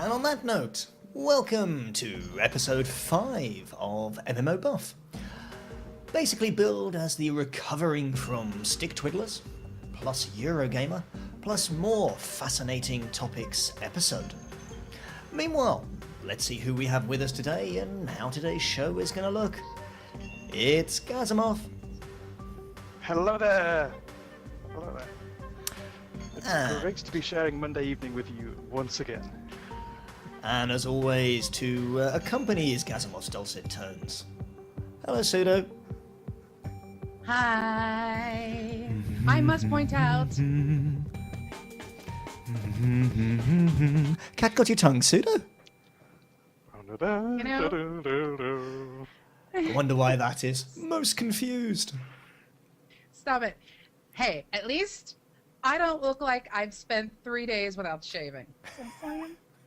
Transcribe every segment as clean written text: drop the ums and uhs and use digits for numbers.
And on that note, welcome to episode 5 of MMOBuff. Basically billed as the recovering from StickTwiddlers, plus Eurogamer, plus more fascinating topics episode. Meanwhile, let's see who we have with us today and how today's show is going to look. It's Gazimoff. Hello there. Hello there. It's great to be sharing Monday evening with you once again. And as always, to accompany his Gazimoff's dulcet tones. Hello, Pseudo. Hi. I must point out. Cat got your tongue, Pseudo? You know. I wonder why that is. Most confused. Stop it. Hey, at least I don't look like I've spent 3 days without shaving.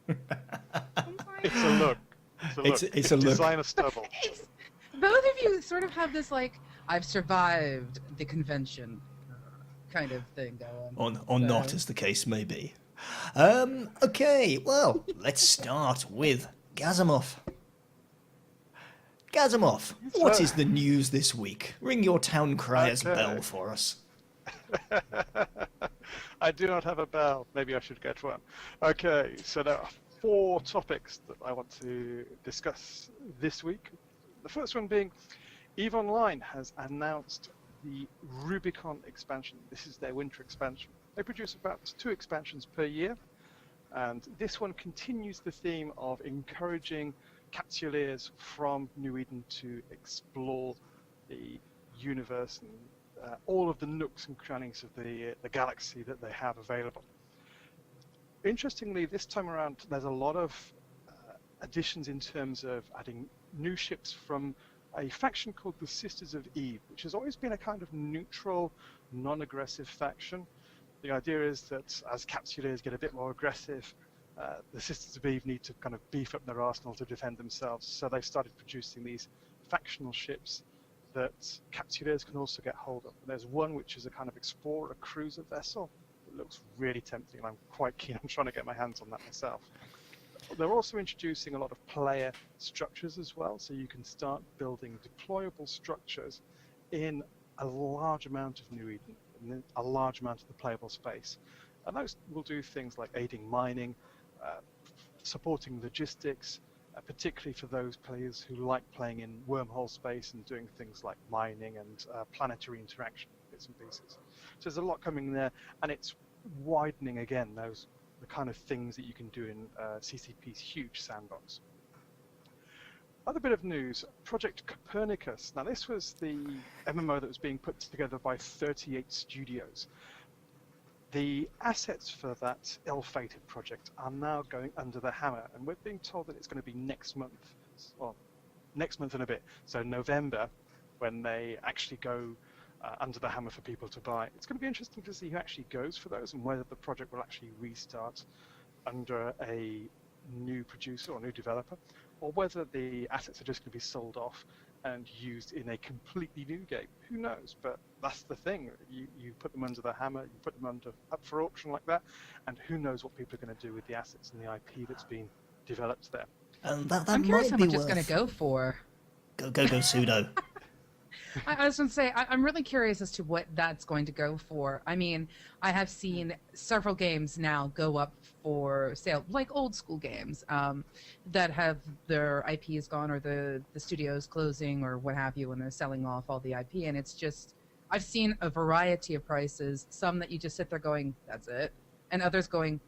It's a look. It's a look. Designer stubble. Both of you sort of have this, like, I've survived the convention kind of thing going. Or not, as the case may be. Okay, well, let's start with Gazimoff. Gazimoff, what is the news this week? Ring your town crier's bell for us. I do not have a bell. Maybe I should get one. Okay, so there are 4 topics that I want to discuss this week. The first one being EVE Online has announced the Rubicon expansion. This is their winter expansion. They produce about 2 expansions per year, and this one continues the theme of encouraging capsuleers from New Eden to explore the universe and all of the nooks and crannies of the galaxy that they have available. Interestingly, this time around, there's a lot of additions in terms of adding new ships from a faction called the Sisters of Eve, which has always been a kind of neutral, non-aggressive faction. The idea is that as capsuleers get a bit more aggressive, the Sisters of Eve need to kind of beef up their arsenal to defend themselves. So they've started producing these factional ships that capsuleers can also get hold of. And there's one which is a kind of explorer cruiser vessel. It looks really tempting, and I'm quite keen on trying to get my hands on that myself. They're also introducing a lot of player structures as well, so you can start building deployable structures in a large amount of New Eden, and a large amount of the playable space. And those will do things like aiding mining, supporting logistics, particularly for those players who like playing in wormhole space and doing things like mining and planetary interaction bits and pieces. So there's a lot coming there, and it's widening again the kind of things that you can do in CCP's huge sandbox. Other bit of news, Project Copernicus. Now this was the MMO that was being put together by 38 studios. The assets for that ill-fated project are now going under the hammer, and we're being told that it's going to be next month, well, next month and a bit, so November, when they actually go under the hammer for people to buy. It's going to be interesting to see who actually goes for those and whether the project will actually restart under a new producer or new developer, or whether the assets are just going to be sold off and used in a completely new game. Who knows? But that's the thing. You put them under the hammer, you put them up for auction like that, and who knows what people are going to do with the assets and the IP that's been developed there. And that I'm curious how might be much it's worth... going to go for. Go, Pseudo. I was going to say, I'm really curious as to what that's going to go for. I mean, I have seen several games now go up for sale, like old school games that have their IPs gone or the studios closing or what have you, and they're selling off all the IP. And it's just, I've seen a variety of prices, some that you just sit there going, that's it, and others going,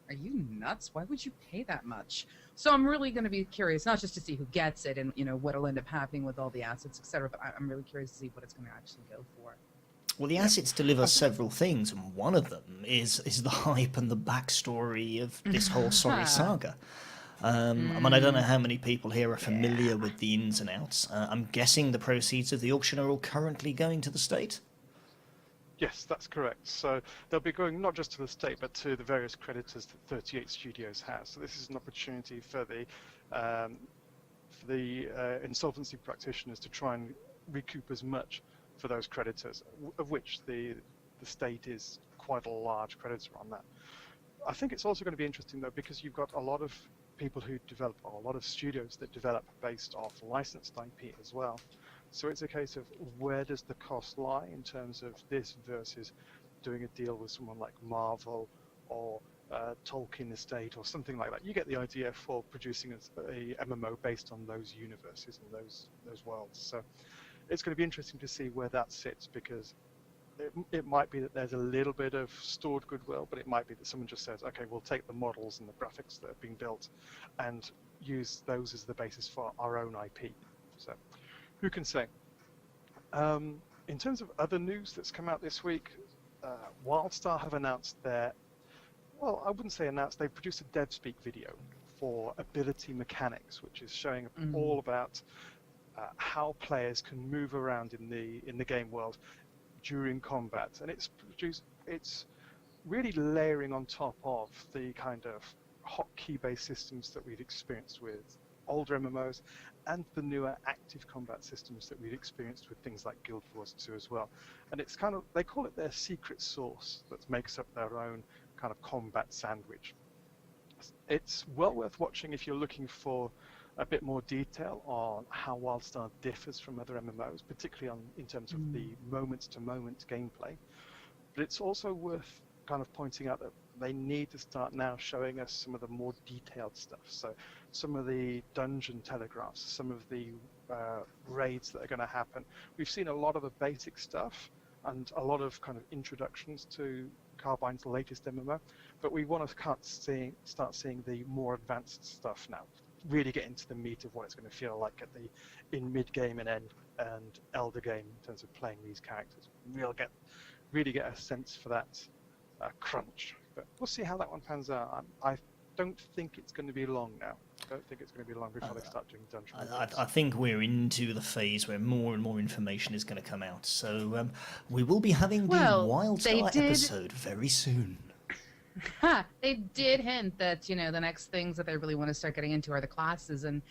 are you nuts? Why would you pay that much? So I'm really going to be curious, not just to see who gets it and, you know, what'll end up happening with all the assets, etc., but I'm really curious to see what it's going to actually go for. Well, the assets deliver several things, and one of them is the hype and the backstory of this whole sorry saga. I mean, I don't know how many people here are familiar with the ins and outs. I'm guessing the proceeds of the auction are all currently going to the state? Yes, that's correct. So they'll be going not just to the state, but to the various creditors that 38 studios has. So this is an opportunity for the insolvency practitioners to try and recoup as much for those creditors, of which the state is quite a large creditor on that. I think it's also going to be interesting though, because you've got a lot of people who develop, or a lot of studios that develop based off licensed IP as well. So it's a case of where does the cost lie in terms of this versus doing a deal with someone like Marvel or Tolkien Estate or something like that. You get the idea for producing a MMO based on those universes and those worlds. So it's going to be interesting to see where that sits, because it might be that there's a little bit of stored goodwill, but it might be that someone just says, okay, we'll take the models and the graphics that have been built and use those as the basis for our own IP. So who can say? In terms of other news that's come out this week, Wildstar have announced their, well, I wouldn't say announced, they've produced a dev speak video for ability mechanics, which is showing all about how players can move around in the game world during combat, and it's really layering on top of the kind of hotkey-based systems that we've experienced with older MMOs and the newer active combat systems that we've experienced with things like Guild Wars 2 as well. And it's kind of, they call it their secret sauce that makes up their own kind of combat sandwich. It's well worth watching if you're looking for a bit more detail on how Wildstar differs from other MMOs, particularly in terms of the moment-to-moment gameplay. But it's also worth kind of pointing out that they need to start now showing us some of the more detailed stuff. So some of the dungeon telegraphs, some of the raids that are going to happen. We've seen a lot of the basic stuff and a lot of kind of introductions to Carbine's latest MMO, but we want to start seeing the more advanced stuff now. Really get into the meat of what it's going to feel like in mid-game and end and elder game in terms of playing these characters. Really get a sense for that crunch. But we'll see how that one pans out. I don't think it's going to be long now. I don't think it's going to be long before they start doing dungeon. I think we're into the phase where more and more information is going to come out. So we will be having the Wildstar episode very soon. They did hint that, the next things that they really want to start getting into are the classes, and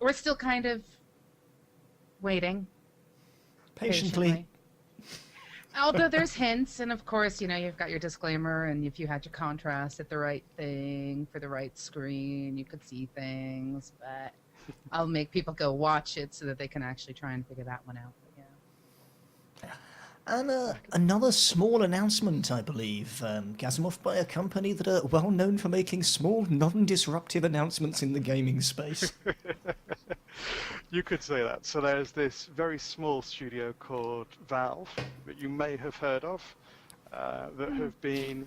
we're still kind of waiting. Patiently. Although there's hints, and of course, you've got your disclaimer, and if you had your contrast at the right thing for the right screen, you could see things, but I'll make people go watch it so that they can actually try and figure that one out. And another small announcement, I believe, Gazimoff, by a company that are well known for making small, non-disruptive announcements in the gaming space. You could say that. So there's this very small studio called Valve that you may have heard of, that have been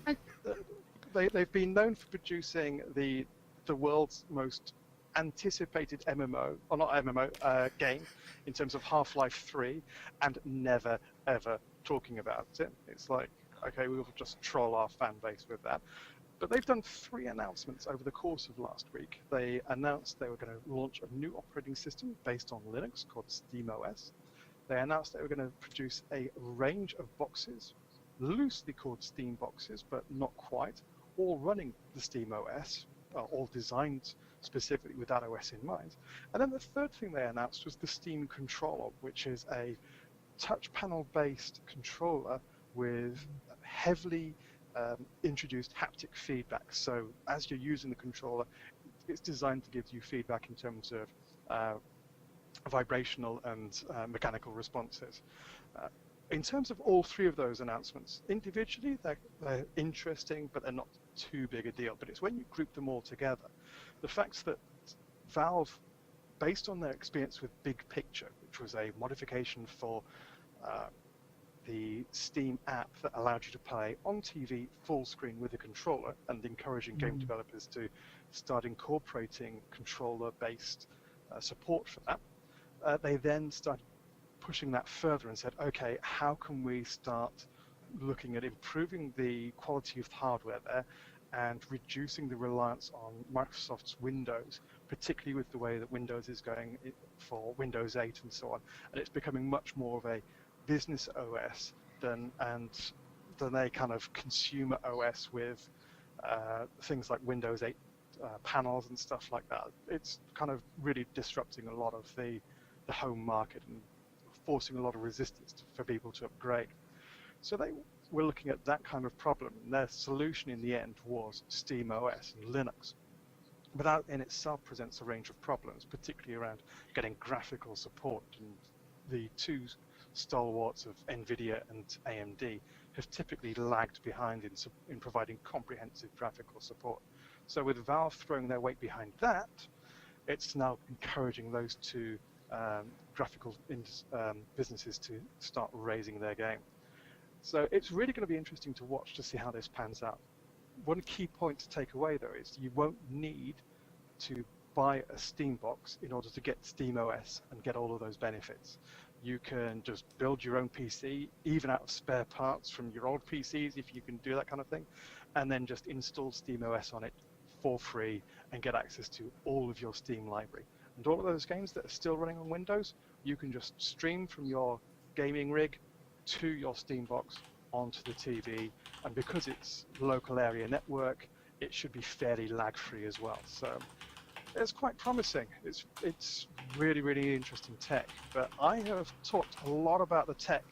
they've been known for producing the world's most anticipated MMO, or not MMO, game in terms of Half-Life 3, and never ever talking about it. It's like, okay, we'll just troll our fan base with that. But they've done 3 announcements over the course of last week. They announced they were going to launch a new operating system based on Linux called Steamos. They announced they were going to produce a range of boxes, loosely called Steam boxes, but not quite, all running the SteamOS, all designed specifically with that OS in mind. And then the third thing they announced was the Steam controller, which is a touch panel based controller with heavily introduced haptic feedback. So as you're using the controller, it's designed to give you feedback in terms of vibrational and mechanical responses. In terms of all 3 of those announcements, individually they're interesting, but they're not too big a deal. But it's when you group them all together, the fact that Valve, based on their experience with Big Picture, which was a modification for the Steam app that allowed you to play on TV full screen with a controller, and encouraging game developers to start incorporating controller-based support for that, they then started pushing that further and said, okay, how can we start looking at improving the quality of hardware there and reducing the reliance on Microsoft's Windows, particularly with the way that Windows is going for Windows 8 and so on. And it's becoming much more of a business OS than a kind of consumer OS with things like Windows 8 panels and stuff like that. It's kind of really disrupting a lot of the home market and forcing a lot of resistance for people to upgrade. So were looking at that kind of problem. And their solution in the end was SteamOS and Linux. But that in itself presents a range of problems, particularly around getting graphical support. And the two stalwarts of NVIDIA and AMD have typically lagged behind in providing comprehensive graphical support. So with Valve throwing their weight behind that, it's now encouraging those two graphical businesses to start raising their game. So it's really going to be interesting to watch to see how this pans out. One key point to take away, though, is you won't need to buy a Steam box in order to get SteamOS and get all of those benefits. You can just build your own PC, even out of spare parts from your old PCs, if you can do that kind of thing, and then just install SteamOS on it for free and get access to all of your Steam library. And all of those games that are still running on Windows, you can just stream from your gaming rig to your Steam box onto the TV, and because it's local area network, it should be fairly lag-free as well. So it's quite promising. It's really, really interesting tech. But I have talked a lot about the tech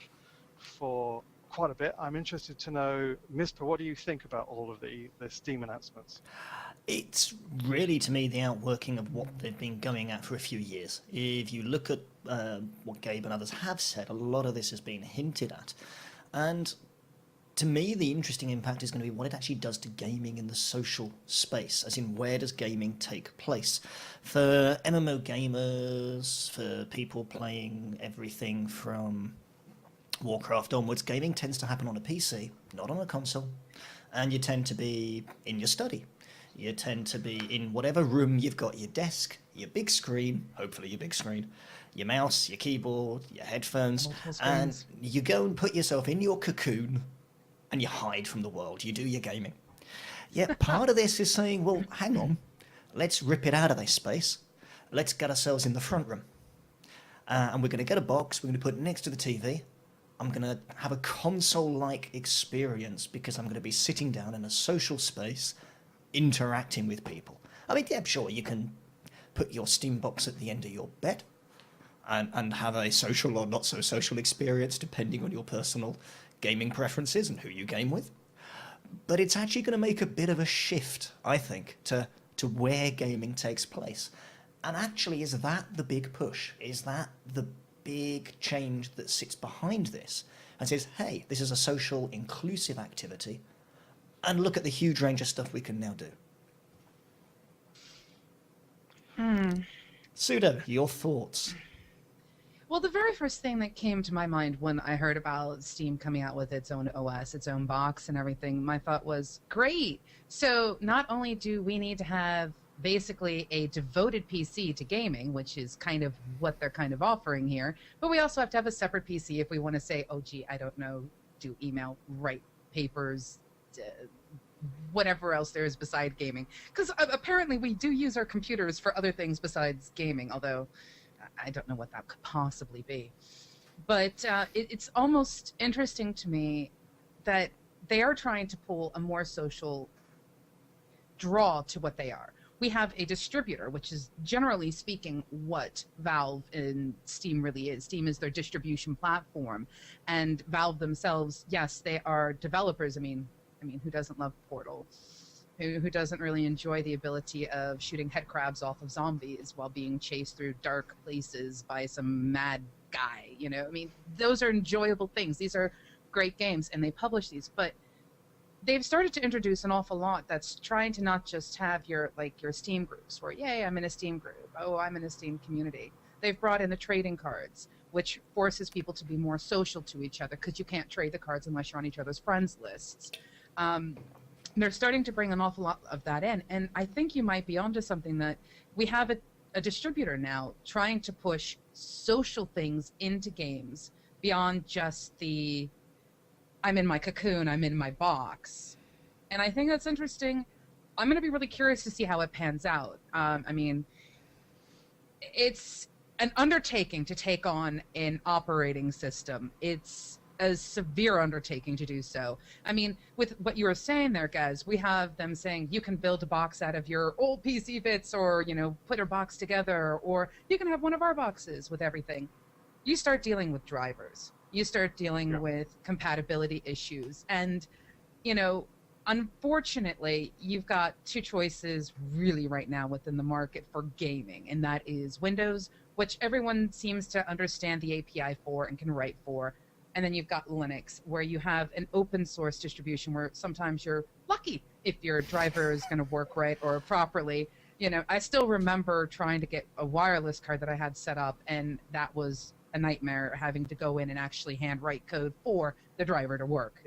for quite a bit. I'm interested to know, Mispa, what do you think about all of the Steam announcements? It's really, to me, the outworking of what they've been going at for a few years. If you look at what Gabe and others have said, a lot of this has been hinted at. And to me, the interesting impact is going to be what it actually does to gaming in the social space, as in where does gaming take place? For MMO gamers, for people playing everything from Warcraft onwards, gaming tends to happen on a PC, not on a console, and you tend to be in your study. You tend to be in whatever room you've got your desk, your big screen, hopefully your big screen, your mouse, your keyboard, your headphones, and you go and put yourself in your cocoon and you hide from the world. You do your gaming. Yet part of this is saying, well, hang on, let's rip it out of this space. Let's get ourselves in the front room. And we're going to get a box, we're going to put it next to the TV. I'm going to have a console-like experience because I'm going to be sitting down in a social space interacting with people. I mean, yeah, sure, you can put your Steam box at the end of your bed and have a social or not so social experience depending on your personal gaming preferences and who you game with. But it's actually going to make a bit of a shift, I think, to where gaming takes place. And actually, is that the big push? Is that the big change that sits behind this and says, hey, this is a social, inclusive activity, and look at the huge range of stuff we can now do? Sudo, your thoughts? Well, the very first thing that came to my mind when I heard about Steam coming out with its own OS, its own box and everything, my thought was, great! So not only do we need to have basically a devoted PC to gaming, which is kind of what they're kind of offering here, but we also have to have a separate PC if we want to say, oh, gee, I don't know, do email, write papers, whatever else there is beside gaming. Because apparently we do use our computers for other things besides gaming, although I don't know what that could possibly be. But it's almost interesting to me that they are trying to pull a more social draw to what they are. We have a distributor, which is generally speaking what Valve and Steam really is. Steam is their distribution platform, and Valve themselves, yes, they are developers. I mean, who doesn't love Portal? Who doesn't really enjoy the ability of shooting head crabs off of zombies while being chased through dark places by some mad guy? You know, I mean, those are enjoyable things. These are great games, and they publish these, but they've started to introduce an awful lot that's trying to not just have your Steam groups where, yay, I'm in a Steam group. Oh, I'm in a Steam community. They've brought in the trading cards, which forces people to be more social to each other because you can't trade the cards unless you're on each other's friends lists. They're starting to bring an awful lot of that in, and I think you might be onto something that we have a distributor now trying to push social things into games beyond just the I'm in my cocoon, I'm in my box. And I think that's interesting. I'm going to be really curious to see how it pans out. I mean, it's an undertaking to take on an operating system. It's a severe undertaking to do so. I mean, with what you were saying there, Gaz, we have them saying you can build a box out of your old PC bits or, you know, put a box together, or you can have one of our boxes with everything. You start dealing with drivers. you start dealing Yeah. with compatibility issues. And, you know, unfortunately, you've got two choices really right now within the market for gaming, and that is Windows, which everyone seems to understand the API for and can write for. And then you've got Linux, where you have an open source distribution where sometimes you're lucky if your driver is going to work right or properly. You know, I still remember trying to get a wireless card that I had set up, and that was a nightmare, having to go in and actually handwrite code for the driver to work.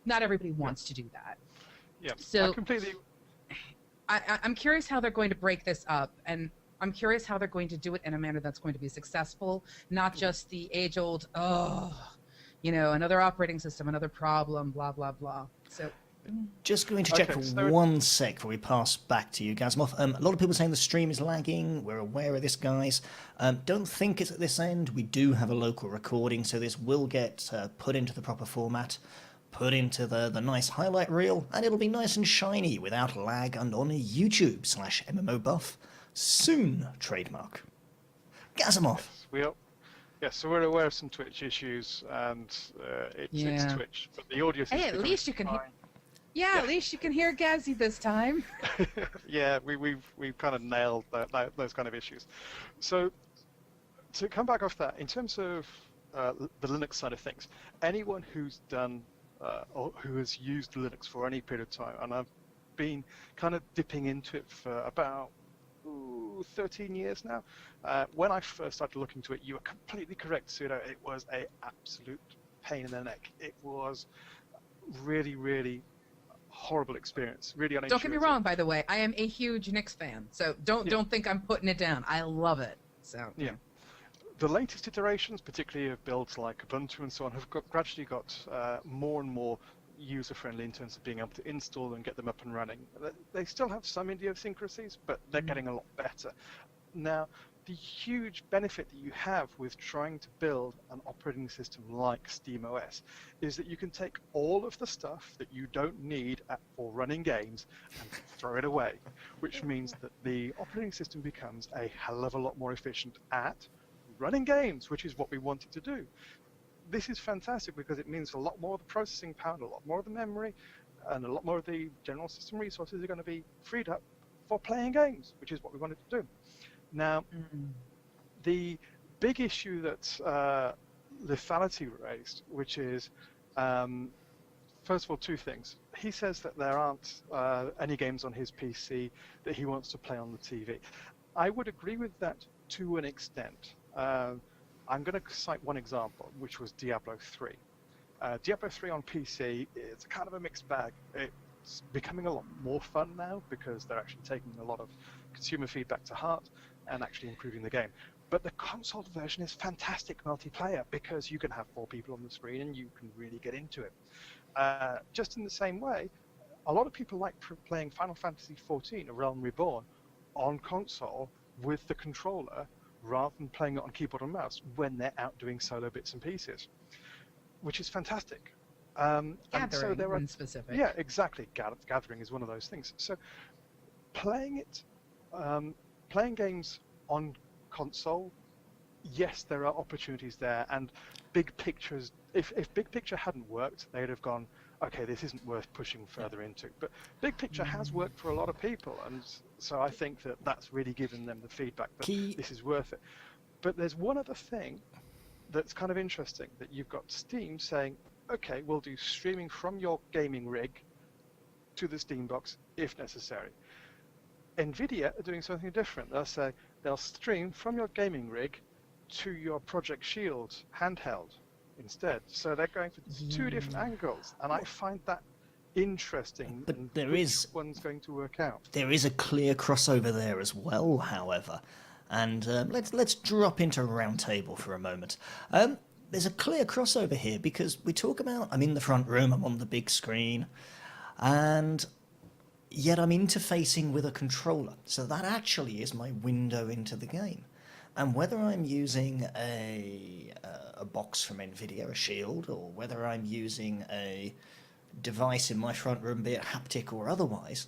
Not everybody wants to do that. Yeah, So I completely. I'm curious how they're going to break this up, and I'm curious how they're going to do it in a manner that's going to be successful, not just the age-old, another operating system, another problem, blah, blah, blah. So Just going to check Okay, for so- one sec before we pass back to you, Gazimoff. A lot of people saying the stream is lagging. We're aware of this, guys. Don't think it's at this end. We do have a local recording, so this will get put into the proper format, put into the nice highlight reel, and it'll be nice and shiny without lag and on YouTube/MMOBuff. Soon, trademark. Gazimoff. Yes, so we're aware of some Twitch issues, and it's Yeah. Twitch, but the audio. Hey, at least you can hear. Yeah, at least you can hear Gazzy this time. Yeah, we've kind of nailed those kind of issues. So to come back off that, in terms of the Linux side of things, anyone who's done or who has used Linux for any period of time, and I've been kind of dipping into it for about 13 years now. When I first started looking into it, you were completely correct, Pseudo. It was an absolute pain in the neck. It was really, really horrible experience. Really unintuitive. Don't get me wrong, by the way. I am a huge Knicks fan, so don't think I'm putting it down. I love it. So Yeah. The latest iterations, particularly of builds like Ubuntu and so on, have gradually got more and more user-friendly in terms of being able to install and get them up and running. They still have some idiosyncrasies, but they're getting a lot better. Now, the huge benefit that you have with trying to build an operating system like SteamOS is that you can take all of the stuff that you don't need for running games and throw it away, which means that the operating system becomes a hell of a lot more efficient at running games, which is what we wanted to do. This is fantastic because it means a lot more of the processing power, a lot more of the memory, and a lot more of the general system resources are going to be freed up for playing games, which is what we wanted to do. Now, the big issue that Lethality raised, which is, first of all, two things. He says that there aren't any games on his PC that he wants to play on the TV. I would agree with that to an extent. I'm going to cite one example, which was Diablo 3. Diablo 3 on PC, it's kind of a mixed bag. It's becoming a lot more fun now because they're actually taking a lot of consumer feedback to heart and actually improving the game. But the console version is fantastic multiplayer because you can have 4 people on the screen and you can really get into it. Just in the same way, a lot of people like playing Final Fantasy XIV, A Realm Reborn, on console with the controller rather than playing it on keyboard and mouse when they're out doing solo bits and pieces, which is fantastic. Gathering, and so there are, in specific. Yeah, exactly. Gathering is one of those things. So playing games on console, yes, there are opportunities there, and Big Pictures. If Big Picture hadn't worked, they'd have gone, okay, this isn't worth pushing further into. But Big Picture has worked for a lot of people, and so I think that that's really given them the feedback that this is worth it. But there's one other thing that's kind of interesting, that you've got Steam saying, okay, we'll do streaming from your gaming rig to the Steam box if necessary. NVIDIA are doing something different. They'll say they'll stream from your gaming rig to your Project Shield handheld instead. So they're going for two different angles, and I find that interesting. But and there which is one's going to work out. There is a clear crossover there as well, however. And let's drop into Roundtable for a moment. There's a clear crossover here because we talk about I'm in the front room, I'm on the big screen, and yet I'm interfacing with a controller. So that actually is my window into the game. And whether I'm using a box from NVIDIA, a Shield, or whether I'm using a device in my front room, be it haptic or otherwise,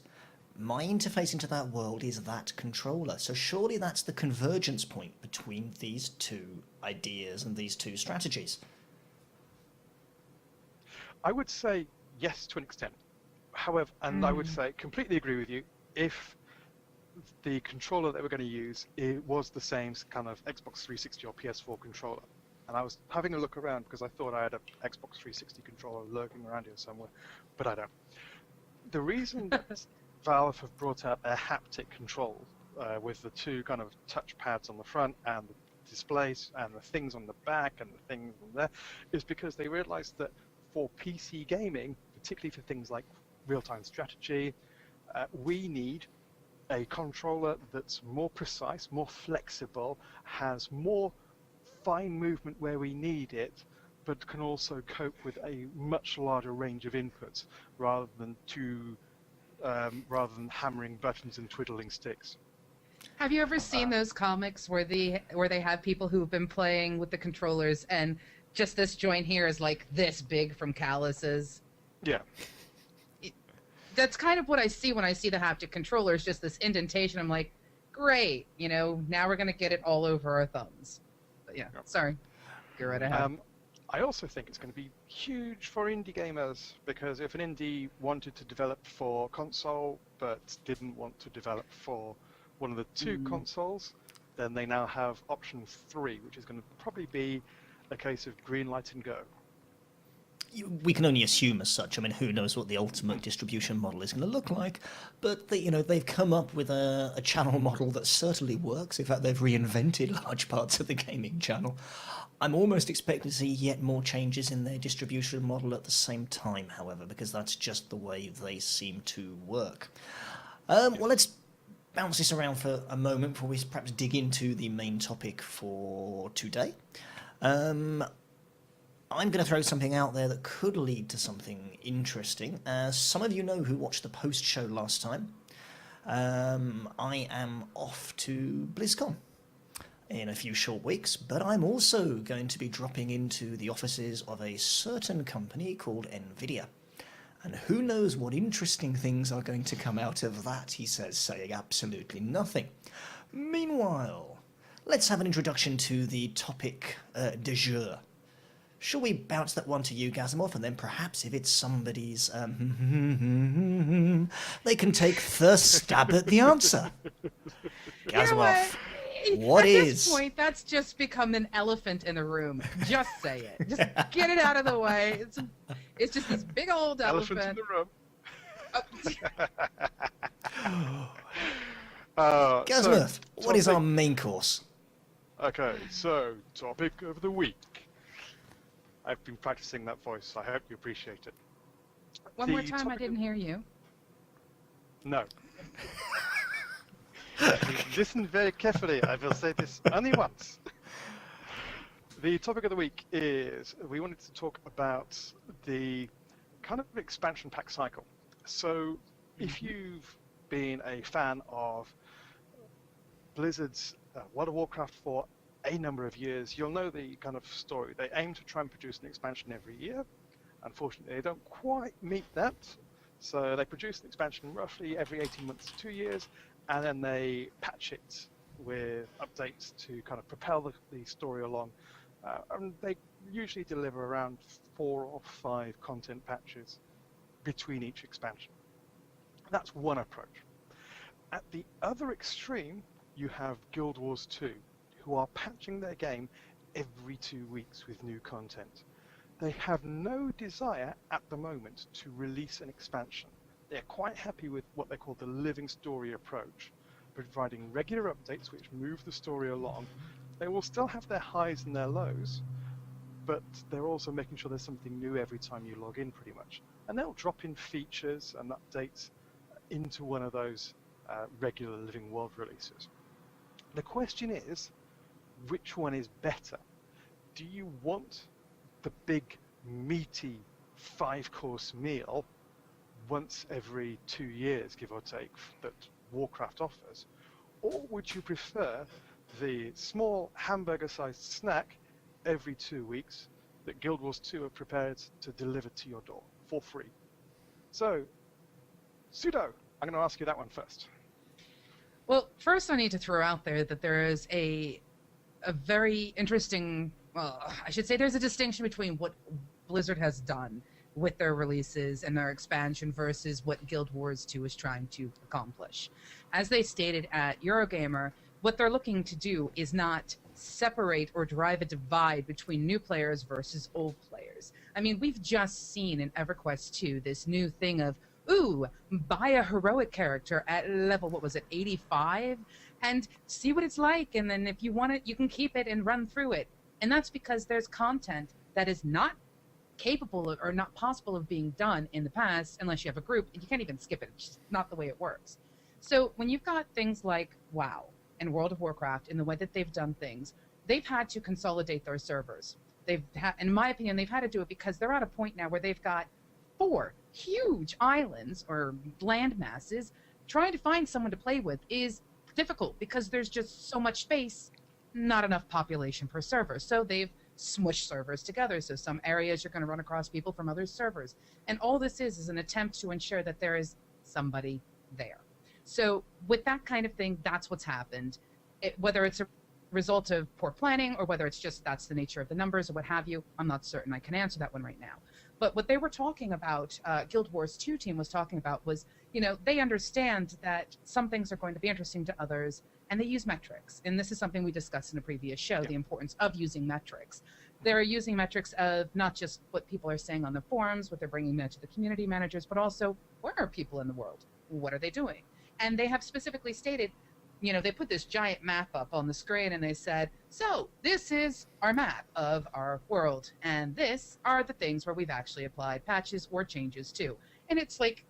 my interface into that world is that controller. So surely that's the convergence point between these two ideas and these two strategies. I would say yes to an extent. However, and I would say completely agree with you if the controller that we're going to use it was the same kind of Xbox 360 or PS4 controller. And I was having a look around because I thought I had an Xbox 360 controller lurking around here somewhere, but I don't. The reason that Valve have brought out their haptic control with the two kind of touch pads on the front and the displays and the things on the back and the things on there is because they realized that for PC gaming, particularly for things like real-time strategy, we need a controller that's more precise, more flexible, has more fine movement where we need it, but can also cope with a much larger range of inputs rather than hammering buttons and twiddling sticks. Have you ever seen those comics where they have people who've been playing with the controllers and just this joint here is like this big from calluses? Yeah. That's kind of what I see when I see the haptic controllers, just this indentation. I'm like, great, now we're going to get it all over our thumbs. But yeah, sorry. Go right ahead. I also think it's going to be huge for indie gamers, because if an indie wanted to develop for console but didn't want to develop for one of the two consoles, then they now have option 3, which is going to probably be a case of green light and go. We can only assume as such. I mean, who knows what the ultimate distribution model is going to look like? But they've come up with a channel model that certainly works. In fact, they've reinvented large parts of the gaming channel. I'm almost expecting to see yet more changes in their distribution model at the same time, however, because that's just the way they seem to work. Well, let's bounce this around for a moment before we perhaps dig into the main topic for today. I'm going to throw something out there that could lead to something interesting. As some of you know who watched the post show last time, I am off to BlizzCon in a few short weeks, but I'm also going to be dropping into the offices of a certain company called Nvidia. And who knows what interesting things are going to come out of that, he says, saying absolutely nothing. Meanwhile, let's have an introduction to the topic du jour. Shall we bounce that one to you, Gazimoff, and then perhaps if it's somebody's, they can take first stab at the answer. Gazimoff, what at is... At this point, that's just become an elephant in the room. Just say it. Just get it out of the way. It's just this big old elephant. Elephant in the room. Gazimoff, what is our main course? Okay, so topic of the week. I've been practicing that voice. I hope you appreciate it. One more time, I didn't hear you. No. Listen very carefully. I will say this only once. The topic of the week is we wanted to talk about the kind of expansion pack cycle. So if you've been a fan of Blizzard's World of Warcraft for a number of years, you'll know the kind of story. They aim to try and produce an expansion every year. Unfortunately, they don't quite meet that. So they produce an expansion roughly every 18 months to 2 years, and then they patch it with updates to kind of propel the story along. And they usually deliver around 4 or 5 content patches between each expansion. That's one approach. At the other extreme, you have Guild Wars 2, who are patching their game every 2 weeks with new content. They have no desire at the moment to release an expansion. They're quite happy with what they call the living story approach, providing regular updates which move the story along. They will still have their highs and their lows, but they're also making sure there's something new every time you log in, pretty much. And they'll drop in features and updates into one of those regular Living World releases. The question is, which one is better? Do you want the big, meaty 5-course meal once every 2 years, give or take, that Warcraft offers? Or would you prefer the small hamburger-sized snack every 2 weeks that Guild Wars 2 are prepared to deliver to your door for free? So, Pseudo, I'm going to ask you that one first. Well, first I need to throw out there that there is a very interesting, well, I should say there's a distinction between what Blizzard has done with their releases and their expansion versus what Guild Wars 2 is trying to accomplish. As they stated at Eurogamer, what they're looking to do is not separate or drive a divide between new players versus old players. I mean, we've just seen in EverQuest 2 this new thing of, ooh, buy a heroic character at level, what was it, 85? And see what it's like, and then if you want it, you can keep it and run through it. And that's because there's content that is not capable of, or not possible of being done in the past unless you have a group, and you can't even skip it. It's just not the way it works. So when you've got things like WoW and World of Warcraft in the way that they've done things, they've had to consolidate their servers. They've had, in my opinion, they've had to do it because they're at a point now where they've got 4 huge islands or land masses. Trying to find someone to play with is difficult because there's just so much space, not enough population per server. So they've smushed servers together. So some areas you're going to run across people from other servers. And all this is an attempt to ensure that there is somebody there. So with that kind of thing, that's what's happened. Whether it's a result of poor planning or whether it's just that's the nature of the numbers or what have you, I'm not certain I can answer that one right now. But what they were talking about, Guild Wars 2 team was talking about was, they understand that some things are going to be interesting to others, and they use metrics. And this is something we discussed in a previous show, the importance of using metrics. They're using metrics of not just what people are saying on the forums, what they're bringing to the community managers, but also where are people in the world? What are they doing? And they have specifically stated, they put this giant map up on the screen and they said, so this is our map of our world. And this are the things where we've actually applied patches or changes to. And it's like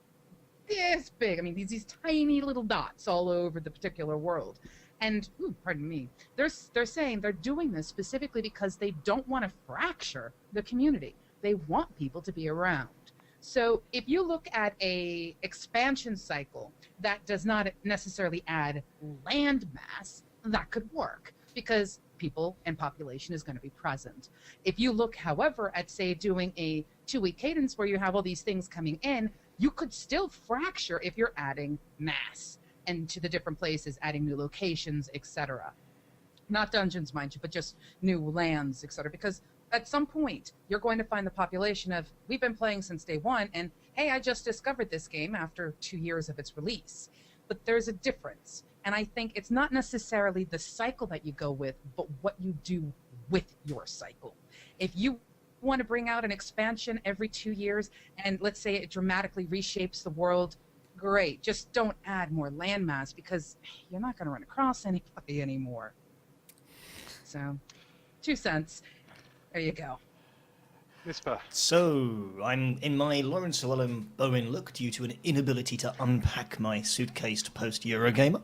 this big. I mean, these tiny little dots all over the particular world. And, pardon me, they're saying they're doing this specifically because they don't want to fracture the community. They want people to be around. So if you look at a expansion cycle that does not necessarily add land mass, that could work because people and population is going to be present. If you look, however, at, say, doing a 2-week cadence where you have all these things coming in, you could still fracture if you're adding mass and to the different places, adding new locations, etc. Not dungeons, mind you, but just new lands, etc. Because at some point, you're going to find the population of, we've been playing since day one, and hey, I just discovered this game after 2 years of its release. But there's a difference. And I think it's not necessarily the cycle that you go with, but what you do with your cycle. If you want to bring out an expansion every 2 years, and let's say it dramatically reshapes the world, great. Just don't add more landmass because you're not going to run across anybody anymore. So, 2 cents. There you go. Whisper. So, I'm in my Lawrence Llewellyn Bowen look due to an inability to unpack my suitcase to post Eurogamer,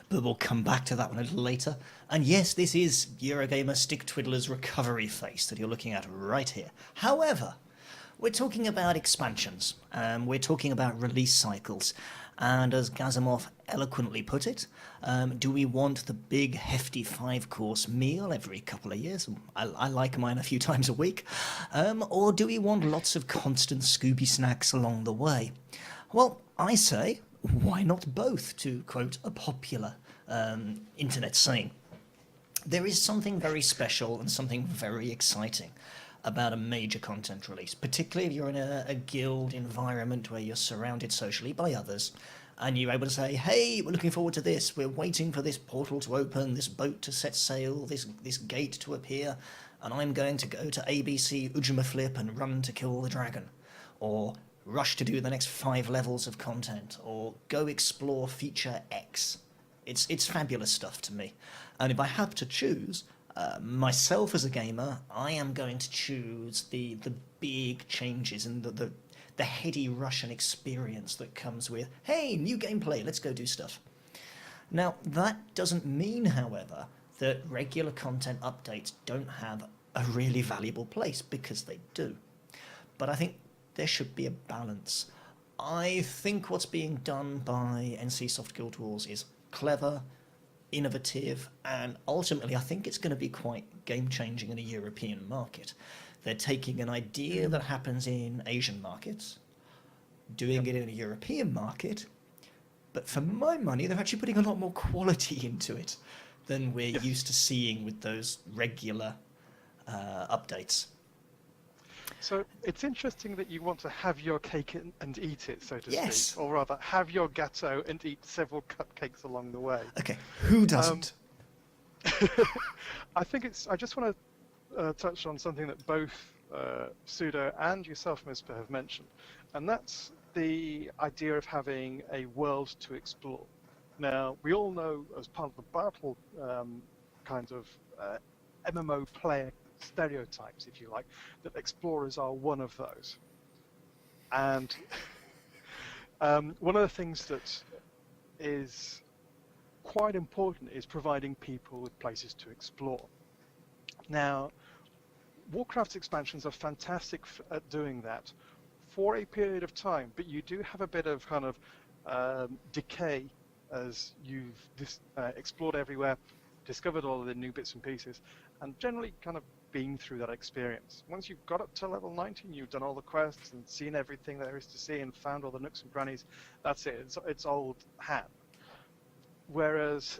but we'll come back to that one a little later. And yes, this is Eurogamer StickTwiddlers recovery face that you're looking at right here. However, we're talking about expansions, we're talking about release cycles, and as Gazimoff eloquently put it, do we want the big hefty 5-course meal every couple of years? I like mine a few times a week. Or do we want lots of constant Scooby snacks along the way? Well, I say, why not both, to quote a popular internet saying. There is something very special and something very exciting about a major content release, particularly if you're in a guild environment where you're surrounded socially by others, and you're able to say, hey, we're looking forward to this, we're waiting for this portal to open, this boat to set sail, this gate to appear, and I'm going to go to ABC Ujima Flip and run to kill the dragon, or rush to do the next 5 levels of content, or go explore feature X. It's fabulous stuff to me. And if I have to choose, myself as a gamer, I am going to choose the big changes and the heady Russian experience that comes with, hey, new gameplay, let's go do stuff. Now, that doesn't mean, however, that regular content updates don't have a really valuable place, because they do. But I think there should be a balance. I think what's being done by NCSoft Guild Wars is clever, innovative, and ultimately I think it's going to be quite game-changing in a European market. They're taking an idea that happens in Asian markets, doing it in a European market, but for my money they're actually putting a lot more quality into it than we're used to seeing with those regular updates. So it's interesting that you want to have your cake and eat it, so to Yes. speak, or rather, have your gâteau and eat several cupcakes along the way. Okay, who doesn't? I think I just want to touch on something that both Pseudo and yourself, Misper, have mentioned, and that's the idea of having a world to explore. Now, we all know, as part of the battle kind of MMO player stereotypes, if you like, that explorers are one of those. And one of the things that is quite important is providing people with places to explore. Now, Warcraft's expansions are fantastic at doing that for a period of time, but you do have a bit of kind of decay as you've explored everywhere, discovered all of the new bits and pieces, and generally kind of been through that experience. Once you've got up to level 19, you've done all the quests and seen everything there is to see and found all the nooks and crannies, that's it, it's old hat. Whereas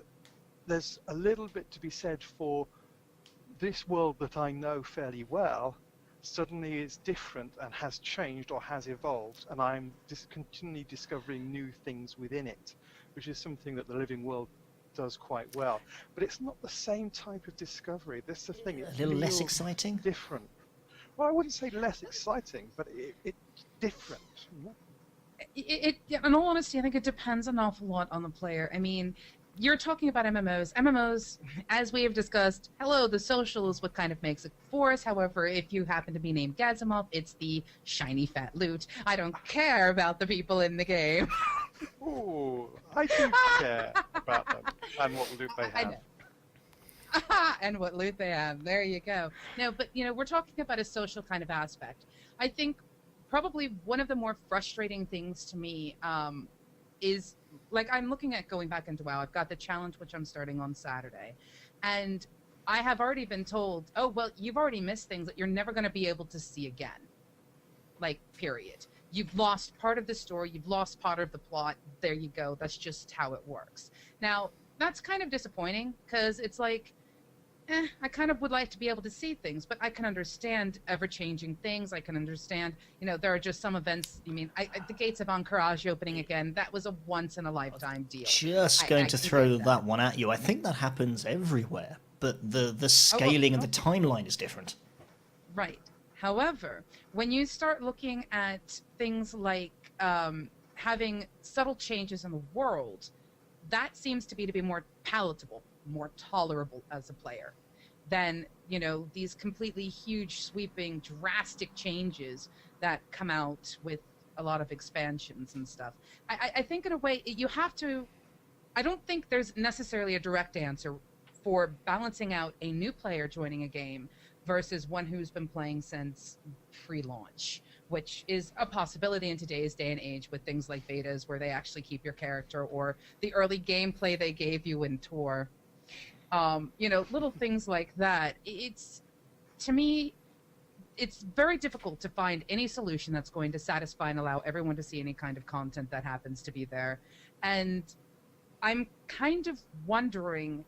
there's a little bit to be said for this world that I know fairly well suddenly is different and has changed or has evolved, and I'm continually discovering new things within it, which is something that the living world does quite well. But it's not the same type of discovery. That's the thing. A little less exciting? Different. Well, I wouldn't say less exciting, but it's different. In all honesty, I think it depends an awful lot on the player. I mean, you're talking about MMOs. MMOs, as we have discussed, hello, the social is what kind of makes it for us. However, if you happen to be named Gazimoff, it's the shiny fat loot. I don't care about the people in the game. Ooh, I do care about them and what loot they have. And what loot they have. There you go. No, but, we're talking about a social kind of aspect. I think probably one of the more frustrating things to me is, like, I'm looking at going back into WoW. I've got the challenge, which I'm starting on Saturday. And I have already been told, oh, well, you've already missed things that you're never going to be able to see again. Like, period. You've lost part of the story. You've lost part of the plot. There you go. That's just how it works. Now, that's kind of disappointing because it's like, I kind of would like to be able to see things, but I can understand ever-changing things. I can understand, there are just some events. I mean, the Gates of Encourage opening again, that was a once-in-a-lifetime deal. Just going to throw that one at you. I think that happens everywhere, but the scaling and the timeline is different. Right. However, when you start looking at things like having subtle changes in the world, that seems to be more palatable, more tolerable as a player than, these completely huge, sweeping, drastic changes that come out with a lot of expansions and stuff. I think in a way you have to, I don't think there's necessarily a direct answer for balancing out a new player joining a game versus one who's been playing since pre-launch, which is a possibility in today's day and age with things like betas where they actually keep your character, or the early gameplay they gave you in Tor. Little things like that. To me, it's very difficult to find any solution that's going to satisfy and allow everyone to see any kind of content that happens to be there. And I'm kind of wondering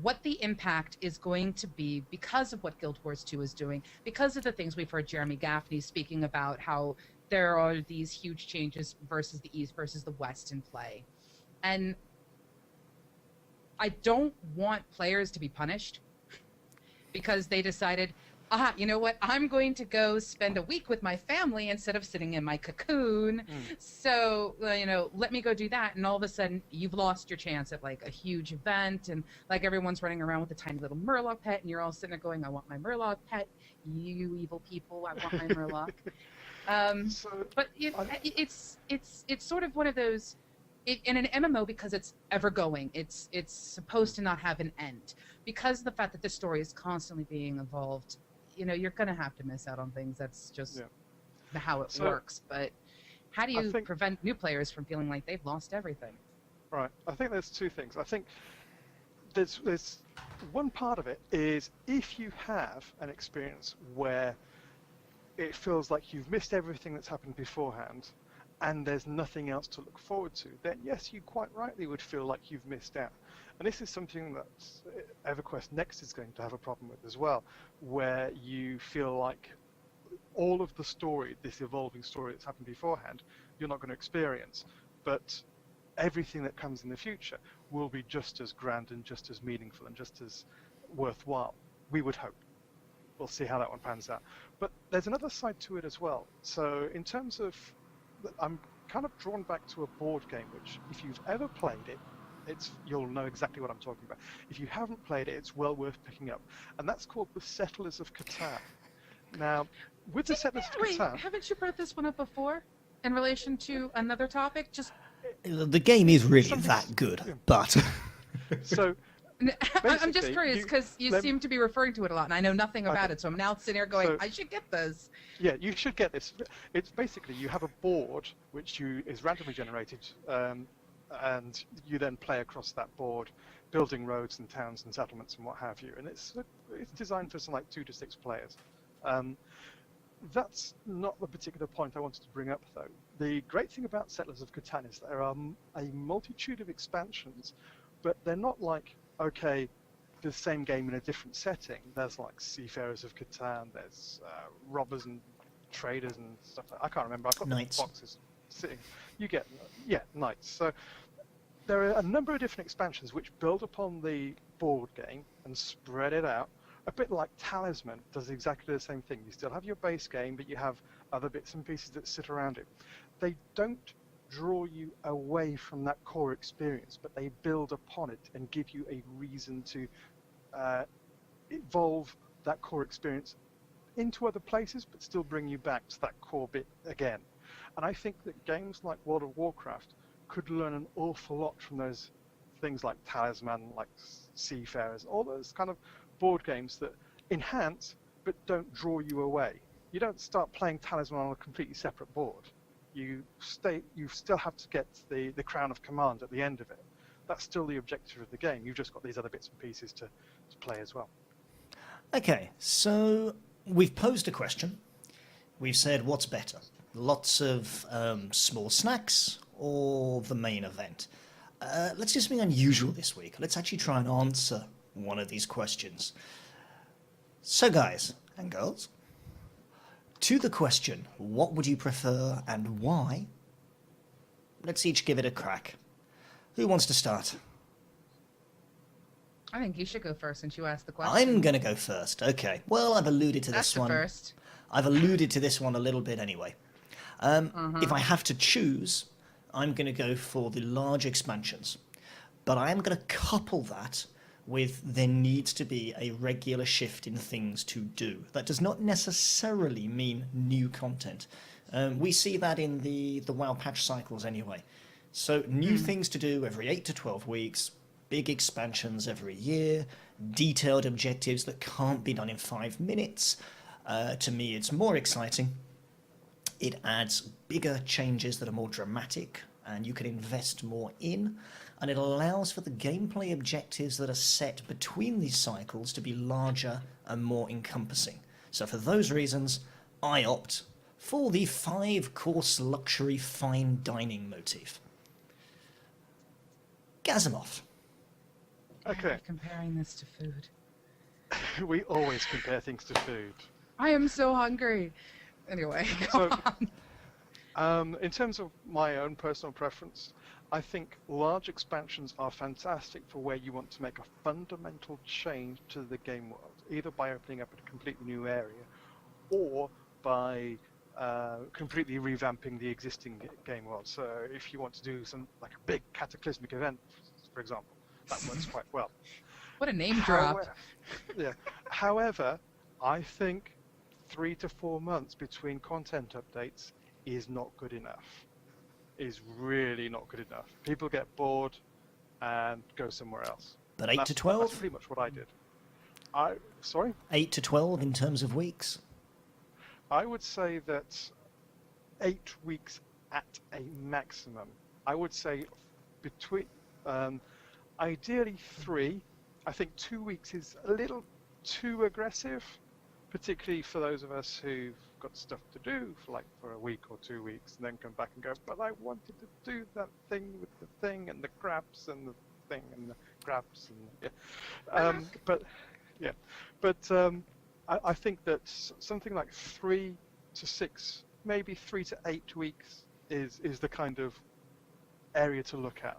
what the impact is going to be because of what Guild Wars 2 is doing, because of the things we've heard Jeremy Gaffney speaking about, how there are these huge changes versus the East versus the West in play. And I don't want players to be punished because they decided, you know what, I'm going to go spend a week with my family instead of sitting in my cocoon. So, let me go do that. And all of a sudden, you've lost your chance at, like, a huge event. And, like, everyone's running around with a tiny little Murloc pet. And you're all sitting there going, I want my Murloc pet. You evil people, I want my Murloc. But it's sort of one of those... in an MMO, because it's ever going, it's supposed to not have an end. Because of the fact that the story is constantly being evolved, you're going to have to miss out on things. That's just how it works. But how do you prevent new players from feeling like they've lost everything? Right. I think there's two things. I think there's one part of it is if you have an experience where it feels like you've missed everything that's happened beforehand, and there's nothing else to look forward to, then yes, you quite rightly would feel like you've missed out. And this is something that EverQuest Next is going to have a problem with as well, where you feel like all of the story, this evolving story that's happened beforehand, you're not going to experience. But everything that comes in the future will be just as grand and just as meaningful and just as worthwhile, we would hope. We'll see how that one pans out. But there's another side to it as well. So in terms of, I'm kind of drawn back to a board game, which if you've ever played it, you'll know exactly what I'm talking about. If you haven't played it, it's well worth picking up. And that's called The Settlers of Catan. Now, with The Settlers of Catan... Haven't you brought this one up before in relation to another topic? The game is really that good, yeah. But... So... I'm just curious because you seem to be referring to it a lot, and I know nothing about it, so I'm now sitting here going, I should get this. Yeah, you should get this. It's basically you have a board which is randomly generated, and you then play across that board, building roads and towns and settlements and what have you. And it's designed for some like 2 to 6 players. That's not the particular point I wanted to bring up, though. The great thing about Settlers of Catan is there are a multitude of expansions, but they're not like, okay, the same game in a different setting. There's like Seafarers of Catan, there's robbers and traders and stuff. I can't remember. I've got Knights. The boxes sitting. You get, knights. So there are a number of different expansions which build upon the board game and spread it out. A bit like Talisman does exactly the same thing. You still have your base game, but you have other bits and pieces that sit around it. They don't draw you away from that core experience, but they build upon it and give you a reason to evolve that core experience into other places, but still bring you back to that core bit again. And I think that games like World of Warcraft could learn an awful lot from those things like Talisman, like Seafarers, all those kind of board games that enhance but don't draw you away. You don't start playing Talisman on a completely separate board. You still have to get the Crown of Command at the end of it. That's still the objective of the game. You've just got these other bits and pieces to play as well. Okay, so we've posed a question. We've said, what's better? Lots of small snacks or the main event? Let's do something unusual this week. Let's actually try and answer one of these questions. So guys and girls, to the question, what would you prefer and why? Let's each give it a crack. Who wants to start? I think you should go first since you asked the question. I'm going to go first. Okay. Well, I've alluded to That's this one. First. I've alluded to this one a little bit anyway. If I have to choose, I'm going to go for the large expansions. But I am going to couple that with there needs to be a regular shift in things to do. That does not necessarily mean new content. We see that in the WoW patch cycles anyway. So new things to do every 8 to 12 weeks, big expansions every year, detailed objectives that can't be done in 5 minutes. To me, it's more exciting. It adds bigger changes that are more dramatic and you can invest more in. And it allows for the gameplay objectives that are set between these cycles to be larger and more encompassing. So for those reasons, I opt for the 5-course luxury fine dining motif. Gazimoff. Okay. Comparing this to food. We always compare things to food. I am so hungry. Anyway, go on. In terms of my own personal preference, I think large expansions are fantastic for where you want to make a fundamental change to the game world, either by opening up a completely new area or by completely revamping the existing game world. So if you want to do some like a big cataclysmic event, for example, that works quite well. What a name drop. However, I think 3 to 4 months between content updates is not good enough. Is really not good enough. People get bored and go somewhere else. But 8 to 12? That's pretty much what I did. Sorry? 8 to 12 in terms of weeks? I would say that 8 weeks at a maximum. I would say between, ideally 3. I think 2 weeks is a little too aggressive, particularly for those of us who've got stuff to do for a week or 2 weeks and then come back and go, but I wanted to do that thing with the thing and the crabs and the thing and the crabs and I think that something like 3 to 6, maybe 3 to 8 weeks is the kind of area to look at.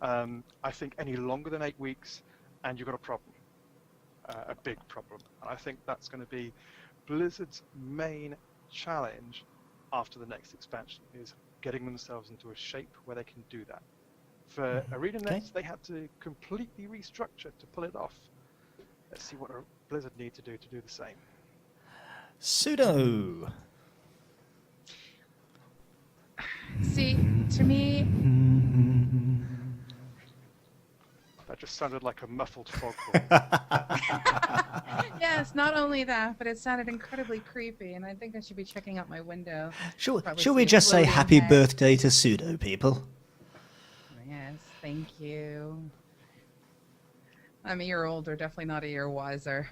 I think any longer than 8 weeks, and you've got a problem, a big problem. And I think that's going to be Blizzard's main challenge after the next expansion, is getting themselves into a shape where they can do that. For ArenaNet, they had to completely restructure to pull it off. Let's see what Blizzard need to do the same. Pseudo. See, to me, That just sounded like a muffled foghorn. yes, not only that, but it sounded incredibly creepy, and I think I should be checking out my window. Shall Probably we see a just say floating happy head. birthday to Pseudo, people? Yes, thank you. I'm a year older, definitely not a year wiser.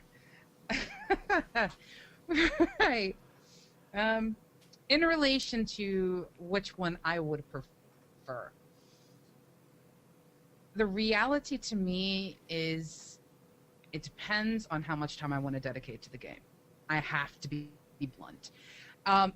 Right. In relation to which one I would prefer, the reality to me is it depends on how much time I want to dedicate to the game. I have to be blunt.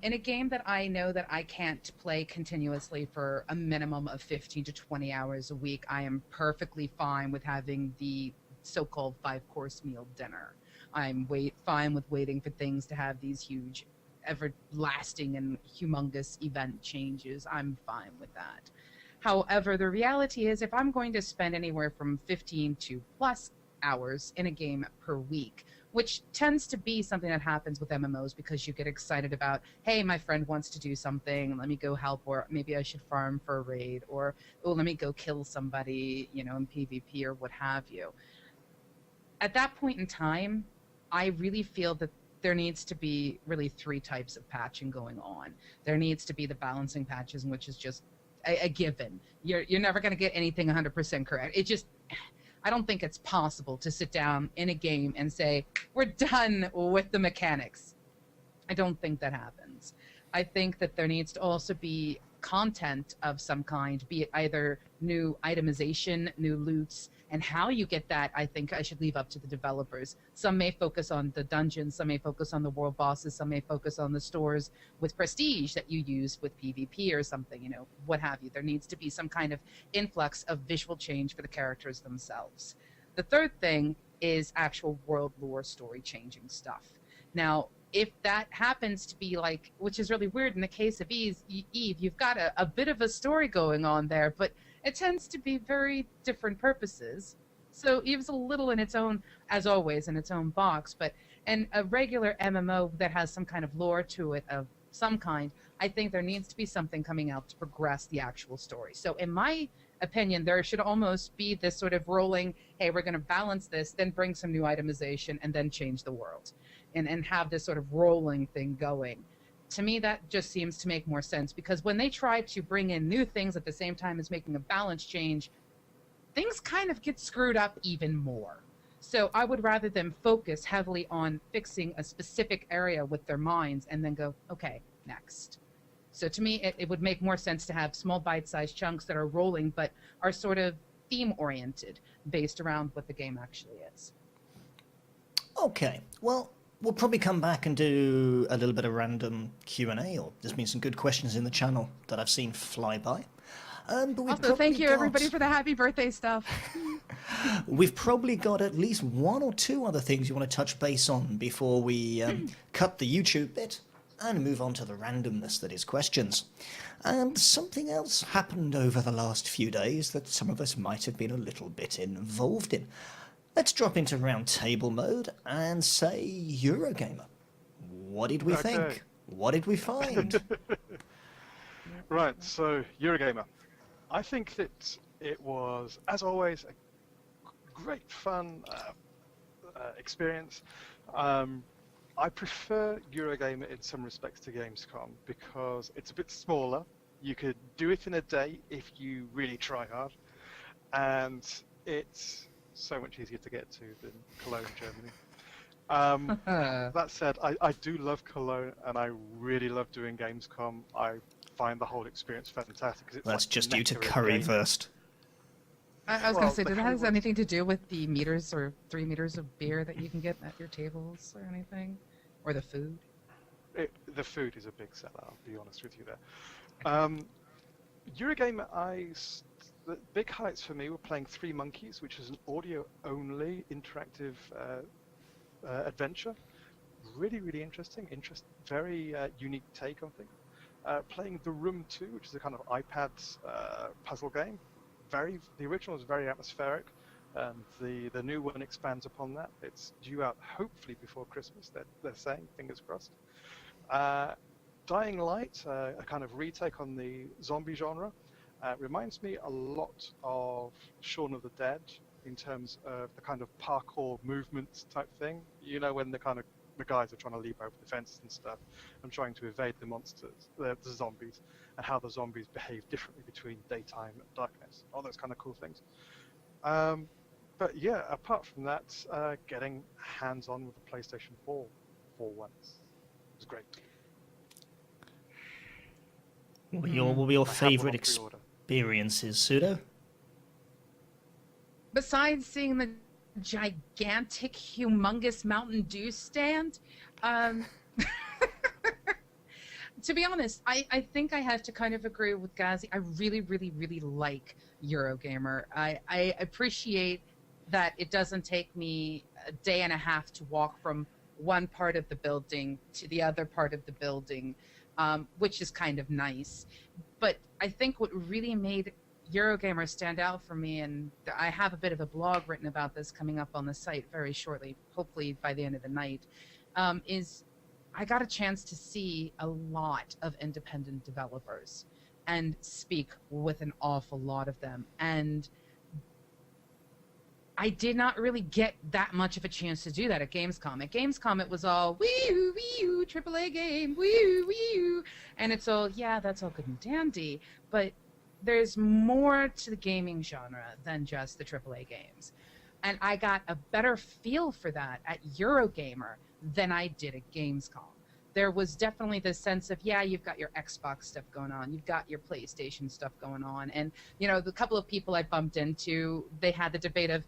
In a game that I know that I can't play continuously for a minimum of 15 to 20 hours a week, I am perfectly fine with having the so-called 5-course meal dinner. I'm fine with waiting for things to have these huge, everlasting and humongous event changes. I'm fine with that. However, the reality is if I'm going to spend anywhere from 15 to plus hours in a game per week, which tends to be something that happens with MMOs because you get excited about, hey, my friend wants to do something, let me go help, or maybe I should farm for a raid, or, oh, let me go kill somebody, in PvP or what have you. At that point in time, I really feel that there needs to be really 3 types of patching going on. There needs to be the balancing patches, which is just a given. You're never going to get anything 100% correct. I don't think it's possible to sit down in a game and say, we're done with the mechanics. I don't think that happens. I think that there needs to also be content of some kind, be it either new itemization, new loots, and how you get that, I think I should leave up to the developers. Some may focus on the dungeons, some may focus on the world bosses, some may focus on the stores with prestige that you use with PvP or something, what have you. There needs to be some kind of influx of visual change for the characters themselves. The third thing is actual world lore story changing stuff. Now, if that happens to be which is really weird in the case of Eve, you've got a bit of a story going on there, but it tends to be very different purposes. So Eve's a little in its own, as always, in its own box, but in a regular MMO that has some kind of lore to it of some kind, I think there needs to be something coming out to progress the actual story. So in my opinion, there should almost be this sort of rolling, hey, we're going to balance this, then bring some new itemization, and then change the world. And have this sort of rolling thing going. To me, that just seems to make more sense, because when they try to bring in new things at the same time as making a balance change, things kind of get screwed up even more. So I would rather them focus heavily on fixing a specific area with their minds and then go, okay, next. So to me, it would make more sense to have small bite-sized chunks that are rolling but are sort of theme-oriented based around what the game actually is. Okay, well, we'll probably come back and do a little bit of random Q&A, or there's been some good questions in the channel that I've seen fly by. But we've Also, thank you, got- everybody, for the happy birthday stuff. We've probably got at least 1 or 2 other things you want to touch base on before we cut the YouTube bit and move on to the randomness that is questions. And something else happened over the last few days that some of us might have been a little bit involved in. Let's drop into round table mode and say Eurogamer. What did we think? What did we find? Right, so Eurogamer. I think that it was, as always, a great fun experience. I prefer Eurogamer in some respects to Gamescom because it's a bit smaller. You could do it in a day if you really try hard, and it's so much easier to get to than Cologne, Germany. That said, I do love Cologne, and I really love doing Gamescom. I find the whole experience fantastic. 'Cause it's That's like just the due to mecca of curry gaming. first. I was Well, going to say, the did that curry have was- anything to do with the meters or 3 meters of beer that you can get at your tables or anything? Or the food? The food is a big seller, I'll be honest with you there. Eurogamer, the big highlights for me were playing Three Monkeys, which is an audio-only interactive adventure. Really, really interesting. Very unique take on things. Playing The Room 2, which is a kind of iPad puzzle game. The original was very atmospheric, and the new one expands upon that. It's due out hopefully before Christmas. They're saying, fingers crossed. Dying Light, a kind of retake on the zombie genre, reminds me a lot of Shaun of the Dead in terms of the kind of parkour movements type thing. You know, when the guys are trying to leap over the fences and stuff and trying to evade the monsters, the zombies, and how the zombies behave differently between daytime and darkness. All those kind of cool things. But yeah, apart from that, getting hands-on with the PlayStation 4 for once was great. What were your favourite experiences, Pseudo? Besides seeing the gigantic, humongous Mountain Dew stand, to be honest, I think I have to kind of agree with Gazi. I really, really, really like Eurogamer. I appreciate that it doesn't take me a day and a half to walk from one part of the building to the other part of the building, which is kind of nice. But I think what really made Eurogamer stand out for me, and I have a bit of a blog written about this coming up on the site very shortly, hopefully by the end of the night, is I got a chance to see a lot of independent developers and speak with an awful lot of them. And I did not really get that much of a chance to do that at Gamescom. At Gamescom, it was all wee-oo, wee-oo, AAA game, wee-oo, wee-oo. And it's all, yeah, that's all good and dandy, but there's more to the gaming genre than just the AAA games. And I got a better feel for that at Eurogamer than I did at Gamescom. There was definitely this sense of, yeah, you've got your Xbox stuff going on, you've got your PlayStation stuff going on, and, you know, the couple of people I bumped into, they had the debate of,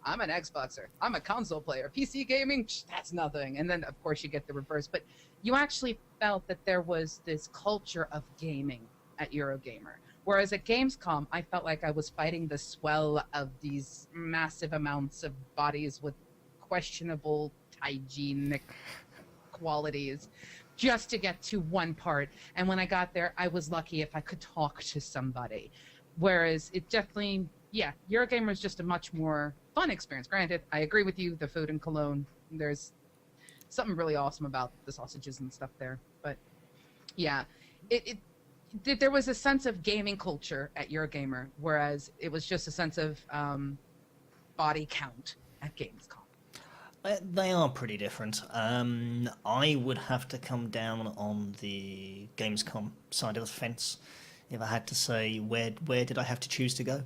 I'm an Xboxer, I'm a console player, PC gaming, that's nothing. And then, of course, you get the reverse. But you actually felt that there was this culture of gaming at Eurogamer. Whereas at Gamescom, I felt like I was fighting the swell of these massive amounts of bodies with questionable hygienic qualities just to get to one part. And when I got there, I was lucky if I could talk to somebody. Whereas it definitely, yeah, Eurogamer is just a much more fun experience. Granted, I agree with you, the food in Cologne, there's something really awesome about the sausages and stuff there. But yeah, there was a sense of gaming culture at Eurogamer, whereas it was just a sense of body count at Gamescom. They are pretty different. I would have to come down on the Gamescom side of the fence if I had to say where did I have to choose to go.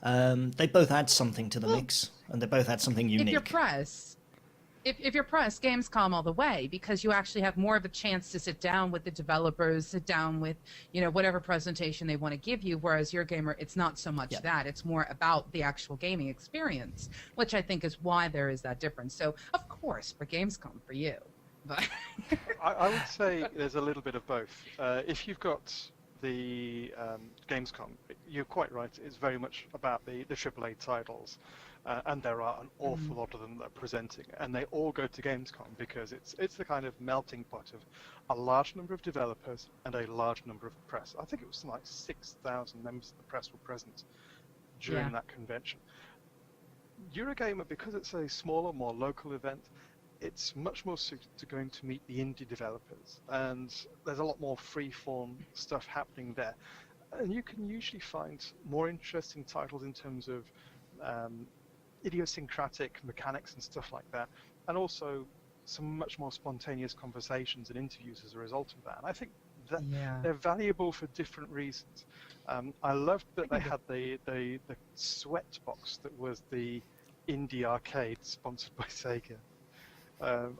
They both add something to the mix, and they both add something unique. If you're pressed, Gamescom all the way, because you actually have more of a chance to sit down with the developers, sit down with, you know, whatever presentation they want to give you, whereas Eurogamer, it's not so much that. It's more about the actual gaming experience, which I think is why there is that difference. So, of course, for Gamescom, for you. But I would say there's a little bit of both. If you've got the Gamescom, you're quite right, it's very much about the AAA titles. And there are an awful lot of them that are presenting, and they all go to Gamescom because it's the kind of melting pot of a large number of developers and a large number of press. I think it was like 6,000 members of the press were present during that convention. Eurogamer, because it's a smaller, more local event, it's much more suited to going to meet the indie developers, and there's a lot more free-form stuff happening there. And you can usually find more interesting titles in terms of idiosyncratic mechanics and stuff like that, and also some much more spontaneous conversations and interviews as a result of that. And I think that they're valuable for different reasons. I loved that they had the sweat box that was the indie arcade sponsored by Sega.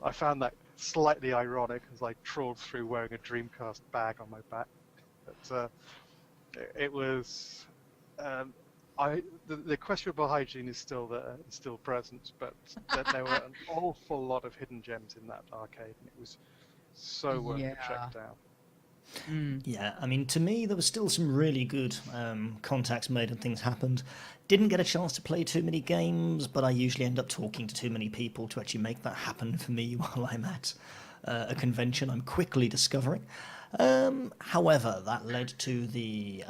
I found that slightly ironic as I trawled through wearing a Dreamcast bag on my back. But it was the questionable hygiene is still there, present, but there were an awful lot of hidden gems in that arcade, and it was so worth Yeah. the trek down. Yeah, I mean, to me, there was still some really good contacts made and things happened. Didn't get a chance to play too many games, but I usually end up talking to too many people to actually make that happen for me while I'm at a convention, I'm quickly discovering. However, that led to the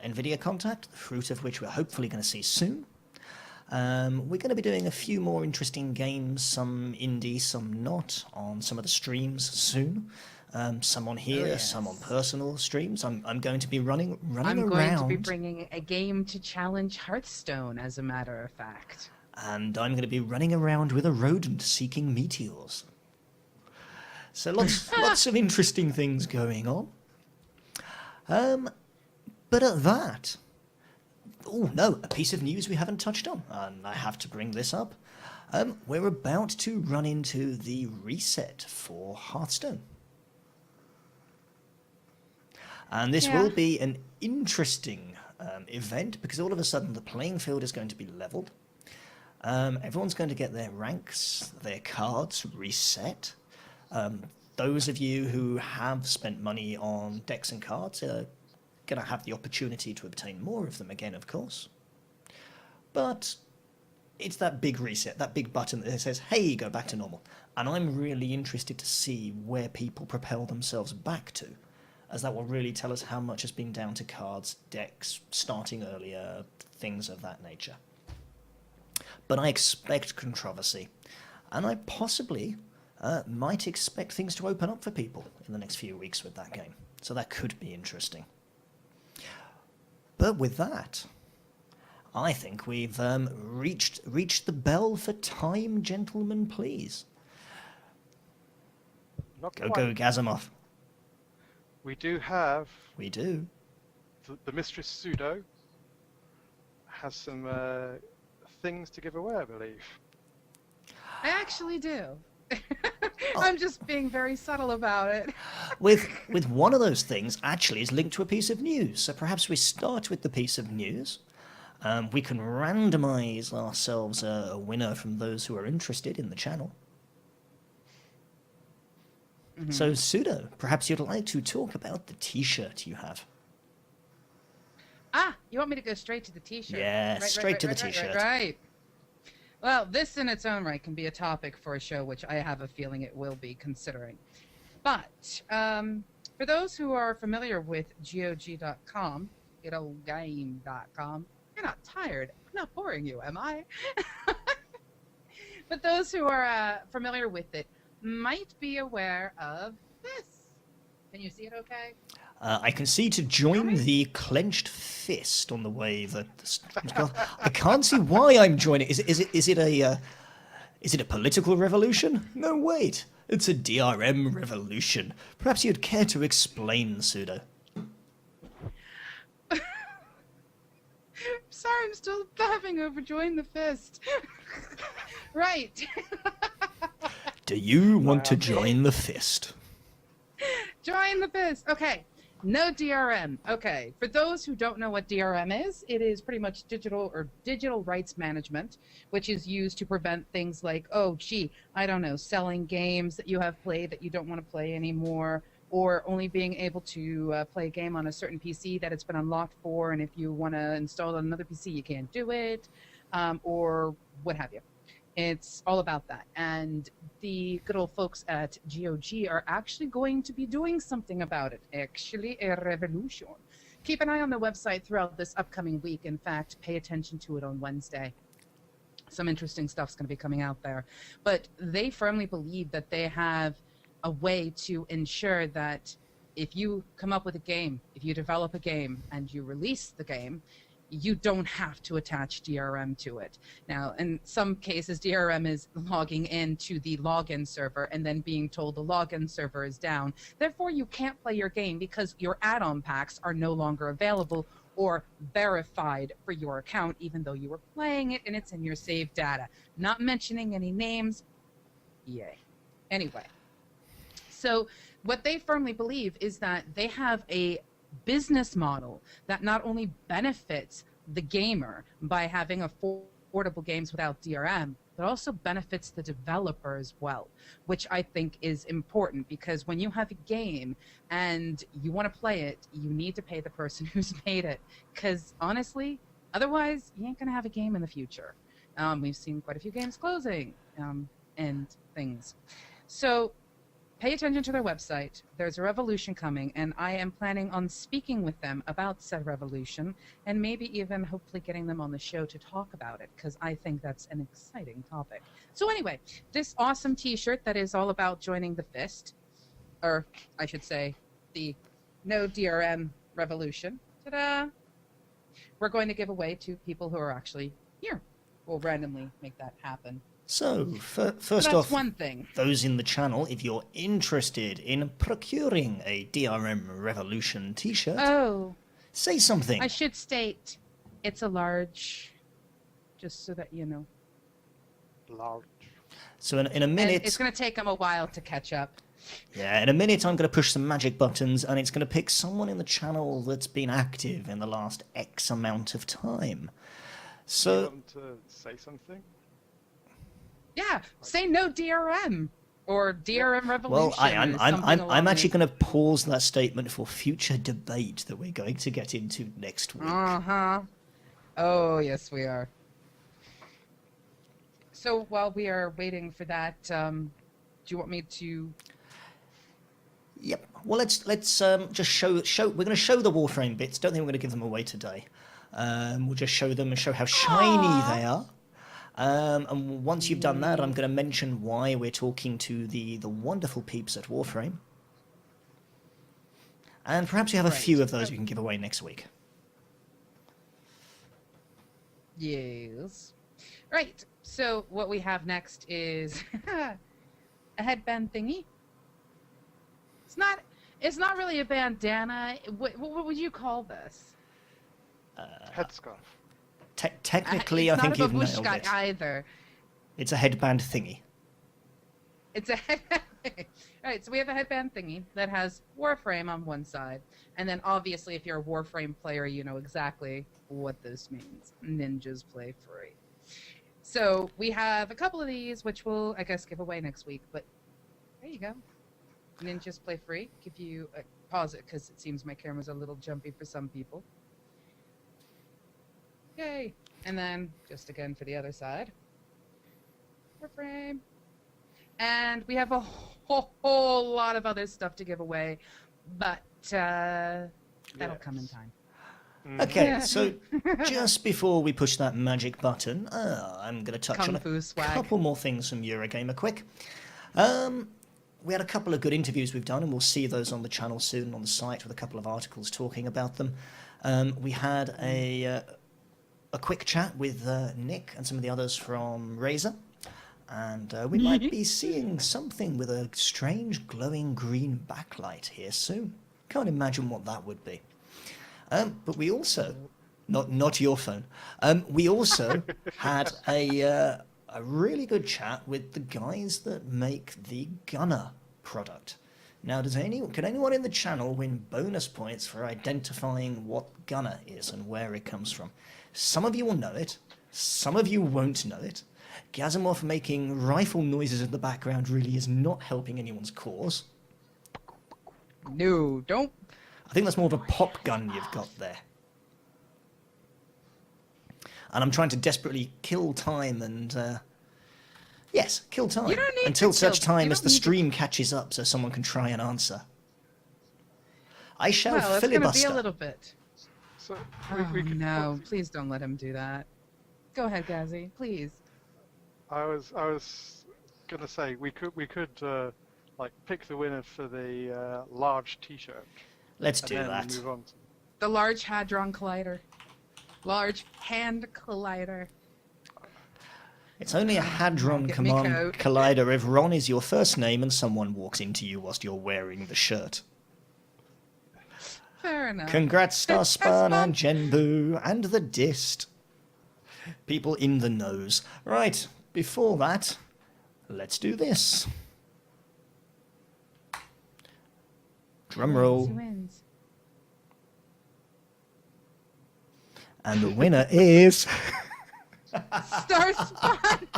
NVIDIA contact, the fruit of which we're hopefully going to see soon. We're going to be doing a few more interesting games, some indie, some not, on some of the streams soon. Some on here, some on personal streams. I'm going to be running I'm around. going to be bringing a game to challenge Hearthstone, as a matter of fact. And I'm going to be running around with a rodent seeking meteors. So lots of interesting things going on. But at that, oh no, a piece of news we haven't touched on, and I have to bring this up. We're about to run into the reset for Hearthstone. And this will be an interesting event, because all of a sudden the playing field is going to be leveled. Everyone's going to get their ranks, their cards reset. Those of you who have spent money on decks and cards are going to have the opportunity to obtain more of them again, of course. But it's that big reset, that big button that says, hey, go back to normal. And I'm really interested to see where people propel themselves back to, as that will really tell us how much has been down to cards, decks, starting earlier, things of that nature. But I expect controversy, and I possibly might expect things to open up for people in the next few weeks with that game. So that could be interesting. But with that, I think we've reached the bell for time, gentlemen, please. Not Go, quite. Gazimoff. We do have We do. the Mistress Pseudo has some things to give away, I believe. I actually do. I'm just being very subtle about it. With one of those things actually is linked to a piece of news. So perhaps we start with the piece of news. We can randomize ourselves a winner from those who are interested in the channel. Mm-hmm. So, Pseudo, perhaps you'd like to talk about the T-shirt you have. Ah, you want me to go straight to the T-shirt? Yeah, straight to the T-shirt. Right. Well, this in its own right can be a topic for a show, which I have a feeling it will be, considering. But for those who are familiar with GOG.com, GetOldGame.com, you're not tired. I'm not boring you, am I? But those who are familiar with it might be aware of this. Can you see it okay? I can see to join the clenched fist on the way that I can't see why I'm joining. Is it a political revolution? No, wait. It's a DRM revolution. Perhaps you'd care to explain, Pseudo. Sorry, I'm still laughing over join the fist. Right. Do you want to join the fist? Join the fist. Okay. No DRM. Okay. For those who don't know what DRM is, it is pretty much digital rights management, which is used to prevent things like, oh, gee, I don't know, selling games that you have played that you don't want to play anymore, or only being able to play a game on a certain PC that it's been unlocked for, and if you want to install it on another PC, you can't do it, or what have you. It's all about that. And the good old folks at GOG are actually going to be doing something about it. Actually, a revolution. Keep an eye on the website throughout this upcoming week. In fact, pay attention to it on Wednesday. Some interesting stuff's going to be coming out there. But they firmly believe that they have a way to ensure that if you come up with a game, if you develop a game and you release the game, you don't have to attach DRM to it. Now, in some cases, DRM is logging into the login server and then being told the login server is down. Therefore, you can't play your game because your add-on packs are no longer available or verified for your account, even though you were playing it and it's in your saved data. Not mentioning any names. Yay. Anyway. So what they firmly believe is that they have a business model that not only benefits the gamer by having affordable games without DRM, but also benefits the developer as well, which I think is important, because when you have a game and you want to play it, you need to pay the person who's made it, because honestly, otherwise you ain't gonna have a game in the future. We've seen quite a few games closing and things. So pay attention to their website. There's a revolution coming, and I am planning on speaking with them about said revolution, and maybe even hopefully getting them on the show to talk about it, because I think that's an exciting topic. So anyway, this awesome t-shirt that is all about joining the Fist, or I should say the No DRM Revolution, ta-da! We're going to give away to people who are actually here. We'll randomly make that happen. So, first That's off, one thing. those in the channel, if you're interested in procuring a DRM Revolution t-shirt, Oh, say something. I should state it's a large, just so that you know. Large. So in a And minute, it's going to take them a while to catch up. yeah, in a minute I'm going to push some magic buttons, and it's going to pick someone in the channel that's been active in the last X amount of time. You So, want to say something? Yeah, say no DRM or DRM Revolution. well, or something along I'm actually these- going to pause that statement for future debate that we're going to get into next week. Uh-huh. Oh, yes, we are. So while we are waiting for that, do you want me to... Yep. Well, let's just show. We're going to show the Warframe bits. Don't think we're going to give them away today. We'll just show them and show how shiny they are. And once you've done that, I'm going to mention why we're talking to the wonderful peeps at Warframe. And perhaps we have a few of those we can give away next week. Yes. Right. So what we have next is a headband thingy. It's not really a bandana. What would you call this? Headscarf. Technically, I think it's you've not a nailed babushka it. either. It's a headband thingy. It's a Alright, so we have a headband thingy that has Warframe on one side, and then obviously if you're a Warframe player, you know exactly what this means. Ninjas play free. So we have a couple of these, which we'll, I guess, give away next week, but there you go. Ninjas play free. Give you a pause it, because it seems my camera's a little jumpy for some people. Yay! And then, just again for the other side. Warframe. And we have a whole lot of other stuff to give away, but that'll come in time. Okay, so just before we push that magic button, I'm going to touch Kung on Fu a swag. couple more things from Eurogamer quick. We had a couple of good interviews we've done, and we'll see those on the channel soon on the site with a couple of articles talking about them. We had a quick chat with Nick and some of the others from Razer, and we might be seeing something with a strange glowing green backlight here soon. Can't imagine what that would be. But we also, not your phone, we also had a really good chat with the guys that make the Gunner product. Now, can anyone in the channel win bonus points for identifying what Gunner is and where it comes from? Some of you will know it, some of you won't know it. Gazimoff making rifle noises in the background really is not helping anyone's cause. No, don't. I think that's more of a pop gun you've got there. And I'm trying to desperately kill time and... yes, kill time. You don't need until to such kill- time you as don't the need to- stream catches up so someone can try and answer. I shall Well, it's going to be filibuster. a little bit. So Oh, we could no, please don't let him do that. Go ahead, Gazzy, please. I was gonna say we could like pick the winner for the large T-shirt. Let's And do then that. move on to The Large Hadron Collider. Large Hand Collider. It's only a Hadron Get me Command coat. Collider if Ron is your first name and someone walks into you whilst you're wearing the shirt. Fair enough. Congrats, Starspan and Genbu and the Dist. People in the nose. Right, before that, let's do this. Drum Who roll. wins? And the winner is... Starspan!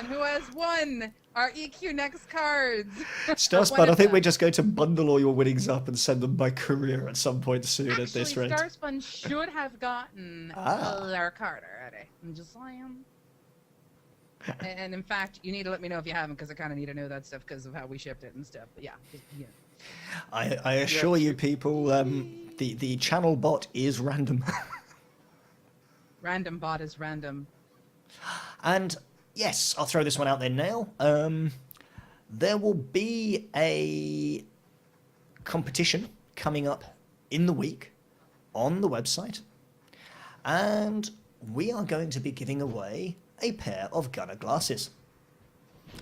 who has won our EQ Next cards. Starspun, I think we're just going to bundle all your winnings up and send them by courier at some point soon at this rate. Starspun should have gotten their card already. I'm just saying. And in fact, you need to let me know if you haven't, because I kind of need to know that stuff because of how we shipped it and stuff. But yeah, I assure you people, the channel bot is random. Random bot is random. And yes, I'll throw this one out there now. There will be a competition coming up in the week on the website, and we are going to be giving away a pair of Gunner glasses.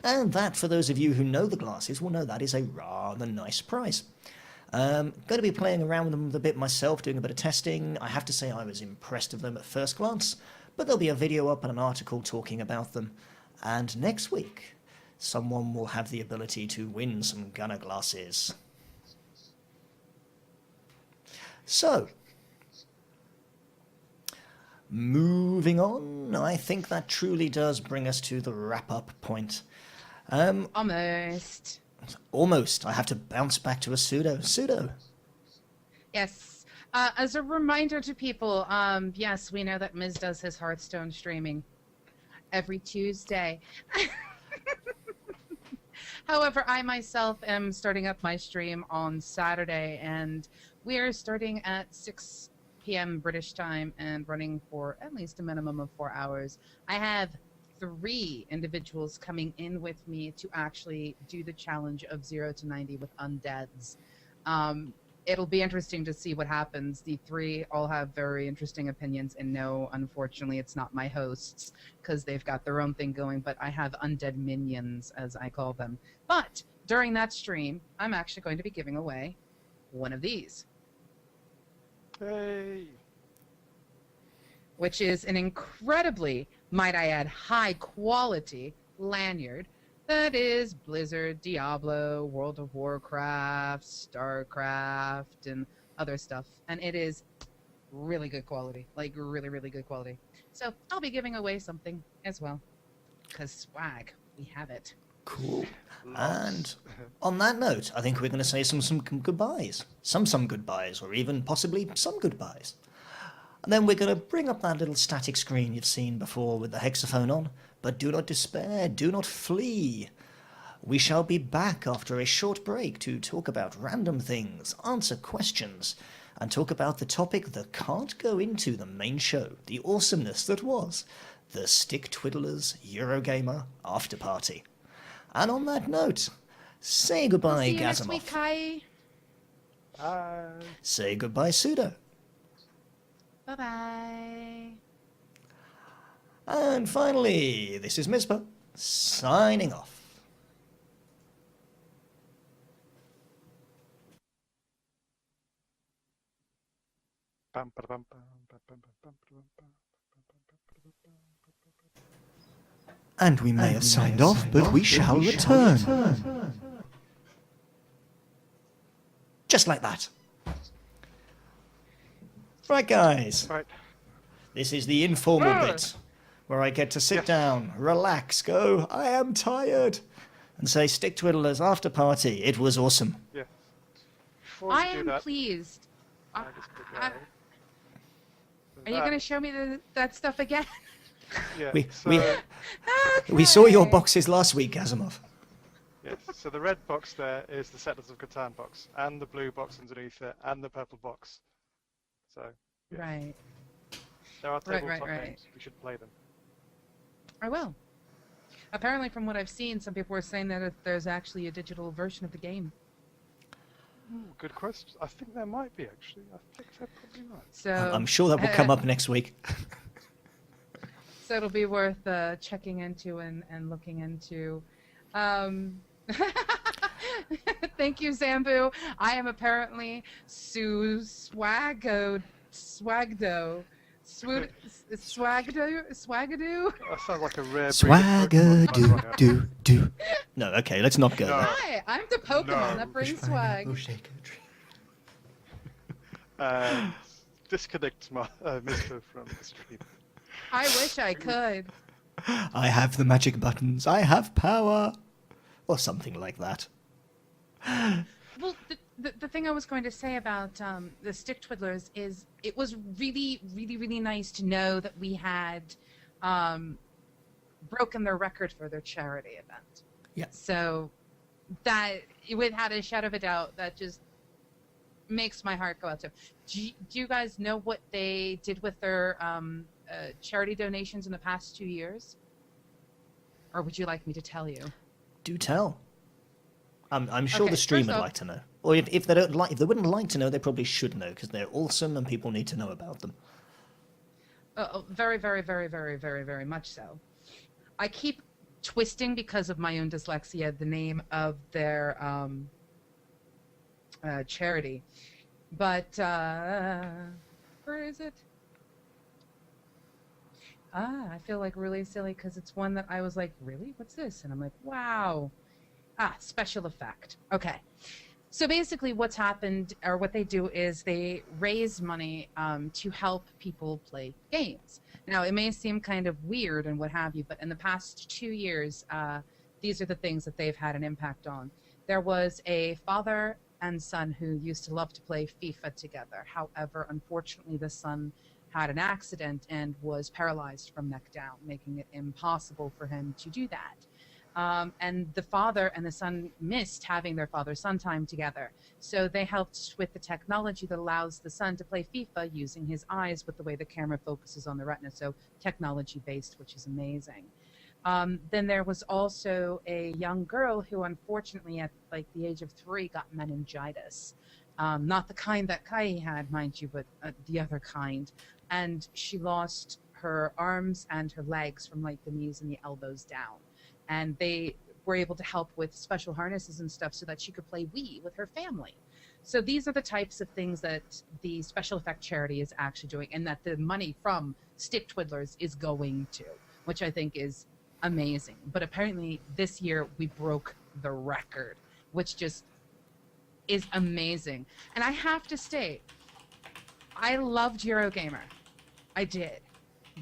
And that, for those of you who know the glasses, will know that is a rather nice prize. Going to be playing around with them a bit myself, doing a bit of testing. I have to say I was impressed with them at first glance, but there'll be a video up and an article talking about them. And next week, someone will have the ability to win some Gunner glasses. So, moving on, I think that truly does bring us to the wrap-up point. Almost. Almost. I have to bounce back to a pseudo. Pseudo. Yes. As a reminder to people, yes, we know that Miz does his Hearthstone streaming every Tuesday. However, I myself am starting up my stream on Saturday, and we are starting at 6 p.m. British time and running for at least a minimum of 4 hours. I have 3 individuals coming in with me to actually do the challenge of 0 to 90 with undeads. It'll be interesting to see what happens. The 3 all have very interesting opinions, and no, unfortunately, it's not my hosts because they've got their own thing going, but I have undead minions, as I call them. But during that stream, I'm actually going to be giving away one of these. Hey. Which is an incredibly, might I add, high-quality lanyard that is Blizzard, Diablo, World of Warcraft, StarCraft, and other stuff. And it is really good quality, like really, really good quality. So I'll be giving away something as well, because swag, we have it. Cool. And on that note, I think we're going to say some goodbyes. Some goodbyes, or even possibly some goodbyes. And then we're going to bring up that little static screen you've seen before with the hexaphone on. But do not despair, do not flee. We shall be back after a short break to talk about random things, answer questions, and talk about the topic that can't go into the main show, the awesomeness that was the StickTwiddlers Eurogamer After Party. And on that note, say goodbye, See you Gazimoff. next week, Kai. Bye. Say goodbye, Pseudo. Bye-bye. And finally, this is Mizpah, signing off. Bum, ba, bum, bum, bum, bum, bum, bum, bum, And we may have signed off, but we shall return. Just like that. Right, guys. Right. This is the informal bit, where I get to sit down, relax, go, I am tired, and say, StickTwiddlers After Party, it was awesome. Yeah. Before I we do am that, pleased. I just put Are you going to show me that stuff again? Yeah. We Okay. saw your boxes last week, Gazimoff. Yes. So the red box there is the Settlers of Catan box, and the blue box underneath it, and the purple box. So. Yeah. Right. There are tabletop right. games. We should play them. I will. Apparently, from what I've seen, some people were saying that there's actually a digital version of the game. Ooh, good question. I think there might be actually. I think they're probably right. So I'm sure that will come up next week. So it'll be worth checking into and looking into. Thank you, Zambu. I am apparently Swagdo. Swagdo. Swagadoo? That sounds like a rare breed of Swagger Pokemon. do. No, okay, let's not go No. there. Hi, I'm the Pokemon No. that brings swag. Disconnect my Mr. from the stream. I wish I could. I have the magic buttons. I have power. Or something like that. Well, the thing I was going to say about the StickTwiddlers is it was really, really, really nice to know that we had broken their record for their charity event. Yeah. So that, without a shadow of a doubt, that just makes my heart go out to them. Do you guys know what they did with their charity donations in the past 2 years? Or would you like me to tell you? Do tell. I'm sure Okay, the stream first would off- like to know. Or if they don't like, if they wouldn't like to know, they probably should know because they're awesome and people need to know about them. Very, very, very, very, very, very much so. I keep twisting because of my own dyslexia the name of their charity, but where is it? I feel like really silly because it's one that I was like, really? What's this? And I'm like, wow. Special effect. Okay. So basically what's happened, or what they do, is they raise money to help people play games. Now, it may seem kind of weird and what have you, but in the past 2 years, these are the things that they've had an impact on. There was a father and son who used to love to play FIFA together. However, unfortunately, the son had an accident and was paralyzed from neck down, making it impossible for him to do that. And the father and the son missed having their father-son time together. So they helped with the technology that allows the son to play FIFA using his eyes with the way the camera focuses on the retina. So technology-based, which is amazing. Then there was also a young girl who unfortunately at like the age of 3 got meningitis. Not the kind that Kai had, mind you, but the other kind. And she lost her arms and her legs from like the knees and the elbows down. And they were able to help with special harnesses and stuff so that she could play Wii with her family. So these are the types of things that the special effect charity is actually doing, and that the money from StickTwiddlers is going to, which I think is amazing. But apparently this year we broke the record, which just is amazing. And I have to state, I loved Eurogamer. I did.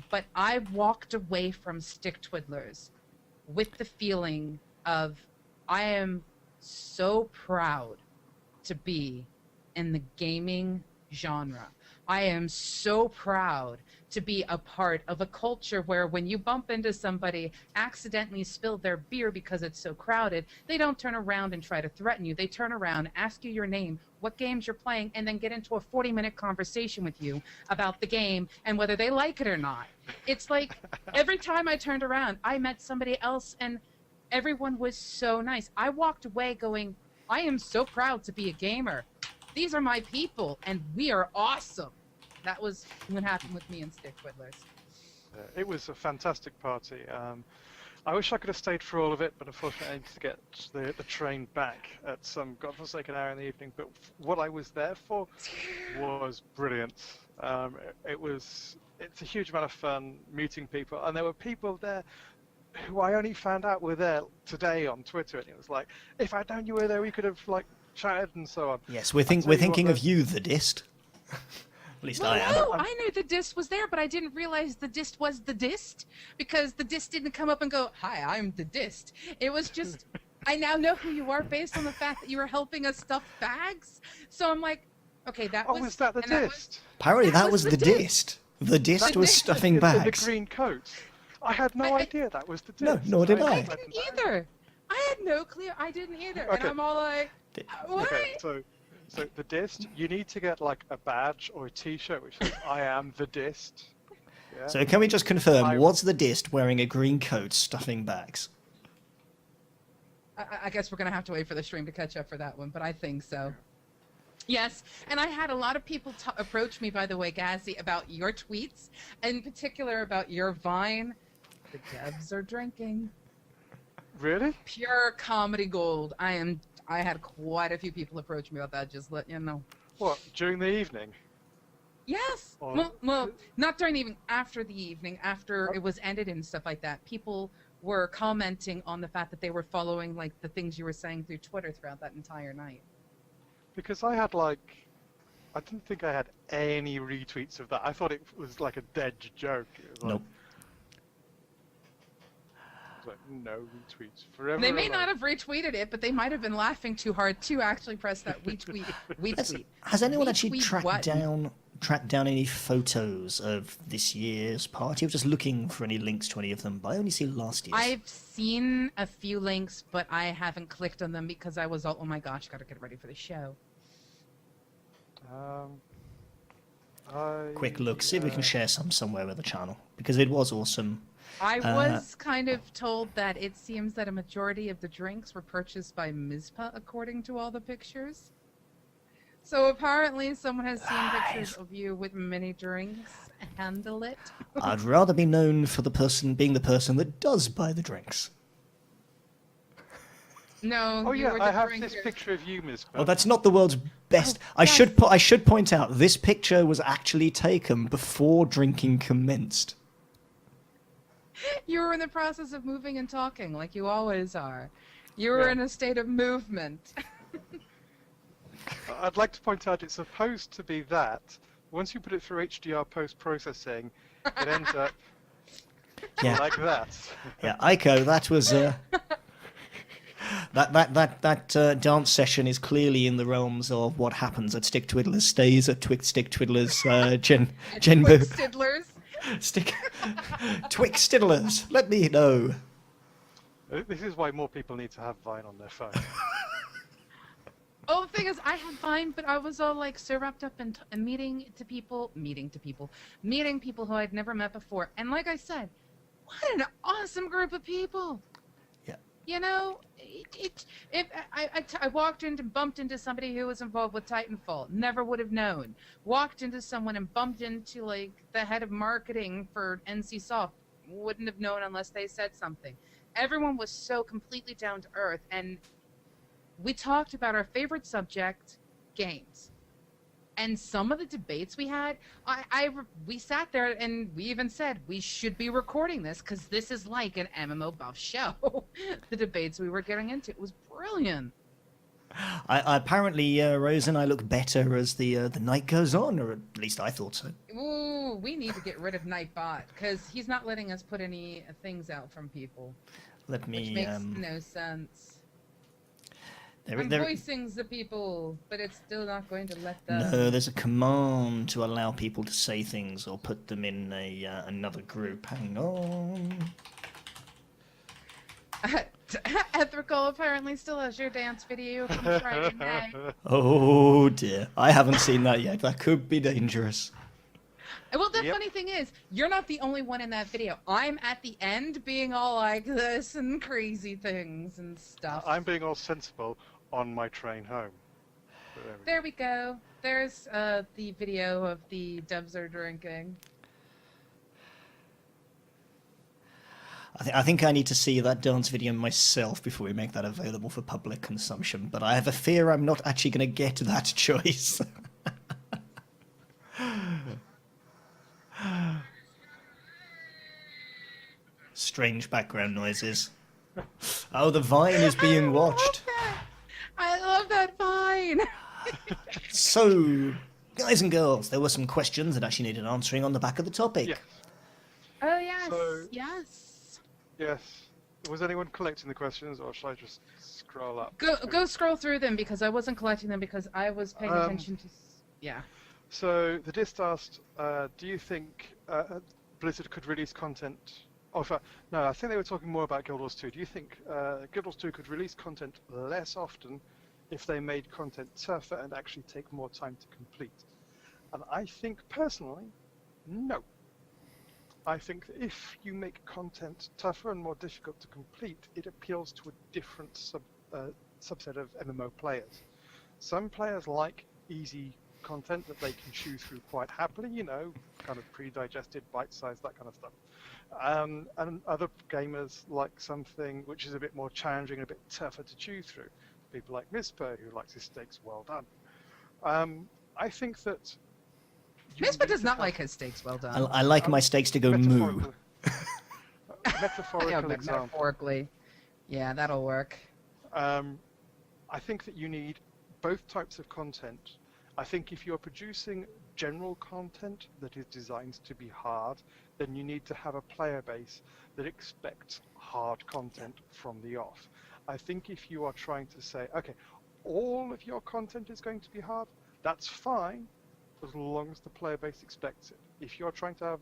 But I walked away from StickTwiddlers with the feeling of, I am so proud to be in the gaming genre. I am so proud to be a part of a culture where when you bump into somebody, accidentally spill their beer because it's so crowded, they don't turn around and try to threaten you. They turn around, ask you your name, what games you're playing, and then get into a 40-minute conversation with you about the game and whether they like it or not. It's like every time I turned around, I met somebody else and everyone was so nice. I walked away going, I am so proud to be a gamer. These are my people and we are awesome. That was what happened with me and StickTwiddlers. It was a fantastic party. I wish I could have stayed for all of it, but unfortunately I needed to get the train back at some godforsaken hour in the evening. But what I was there for was brilliant. It's a huge amount of fun meeting people, and there were people there who I only found out were there today on Twitter, and it was like, if I'd known you were there, we could have like chatted and so on. Yes, we're thinking of you, the Dist. At least I am. No, I knew the Dist was there, but I didn't realize the Dist was the Dist, because the Dist didn't come up and go, hi, I'm the Dist. It was just, I now know who you are based on the fact that you were helping us stuff bags. So I'm like, okay, that was... Oh, was that the Dist? Apparently that was the Dist. The Dist was stuffing bags. The green coat. I had no idea that was the Dist. No, nor did I. I didn't either. I had no clue. I didn't either. Okay. And I'm all like, what? Okay, so the Dist, you need to get like a badge or a T-shirt which says "I am the Dist." Yeah? So can we just confirm, was the Dist wearing a green coat stuffing bags? I guess we're going to have to wait for the stream to catch up for that one, but I think so. Yes, and I had a lot of people approach me, by the way, Gazzy, about your tweets, in particular about your Vine. The devs are drinking. Really? Pure comedy gold. I had quite a few people approach me about that, just let you know. What, during the evening? Yes. Or- Well, not during the evening, after the evening, after it was ended and stuff like that. People were commenting on the fact that they were following like the things you were saying through Twitter throughout that entire night. Because I didn't think I had any retweets of that. I thought it was like a dead joke. It was like, Nope. It's like, no retweets forever. They may alone. not have retweeted it, but they might have been laughing too hard to actually press that retweet. Retweet. Has anyone actually Retweet what? tracked down any photos of this year's party? I was just looking for any links to any of them, but I only see last year's. I've seen a few links, but I haven't clicked on them because I was all, oh my gosh, gotta get ready for the show. Quick look, see if we can share some somewhere with the channel, because it was awesome. I was kind of told that it seems that a majority of the drinks were purchased by Mizpah, according to all the pictures. So apparently someone has seen pictures of you with many drinks. Handle it. I'd rather be known for being the person that does buy the drinks. No, Oh you yeah, were I the have drinker. this picture of you, Miss. Oh, that's not the world's best. I should point out this picture was actually taken before drinking commenced. You were in the process of moving and talking, like you always are. You were in a state of movement. I'd like to point out it's supposed to be that. Once you put it through HDR post-processing, it ends up like that. Yeah, Aiko, that was that dance session is clearly in the realms of what happens at StickTwiddlers stays at StickTwiddlers. Genbu. TwixTwiddlers. Let me know. This is why more people need to have Vine on their phone. Oh, the thing is, I had Vine, but I was all like so wrapped up in meeting people who I'd never met before. And like I said, what an awesome group of people. Yeah. You know, I walked in and bumped into somebody who was involved with Titanfall. Never would have known. Walked into someone and bumped into like the head of marketing for NCSoft. Wouldn't have known unless they said something. Everyone was so completely down to earth, and we talked about our favorite subject, games. And some of the debates we had, we sat there and we even said we should be recording this because this is like an MMO buff show. The debates we were getting into, it was brilliant. Apparently, Rose and I look better as the night goes on, or at least I thought so. Ooh, we need to get rid of Nightbot because he's not letting us put any things out from people. Let me. Which makes no sense. There, voicing the people, but it's still not going to let them. No, there's a command to allow people to say things or put them in another group. Hang on. Ethical apparently still has your dance video from Friday night. Oh dear, I haven't seen that yet. That could be dangerous. Well, the funny thing is, you're not the only one in that video. I'm at the end being all like this and crazy things and stuff. I'm being all sensible on my train home. There we go. There's the video of the devs are drinking. I think I need to see that dance video myself before we make that available for public consumption, but I have a fear I'm not actually going to get that choice. Strange background noises. Oh, the Vine is being watched. I love that Vine. So, guys and girls, there were some questions that actually needed answering on the back of the topic. Yes. Oh, yes. So- Yes. Yes. Was anyone collecting the questions, or should I just scroll up? Go scroll through them because I wasn't collecting them because I was paying attention to... Yeah. So the disc asked, do you think Blizzard could release content? No, I think they were talking more about Guild Wars 2. Do you think Guild Wars 2 could release content less often if they made content tougher and actually take more time to complete? And I think personally, no. I think that if you make content tougher and more difficult to complete, it appeals to a different subset of MMO players. Some players like easy content that they can chew through quite happily, you know, kind of pre-digested, bite-sized, that kind of stuff. And other gamers like something which is a bit more challenging and a bit tougher to chew through. People like Misper, who likes his steaks well done. I think that... Misper does not like his steaks well done. I like my steaks to go moo. Metaphorical example. Metaphorically. Yeah, that'll work. I think that you need both types of content I think if you're producing general content that is designed to be hard, then you need to have a player base that expects hard content from the off. I think if you are trying to say, okay, all of your content is going to be hard, that's fine, as long as the player base expects it. If you're trying to have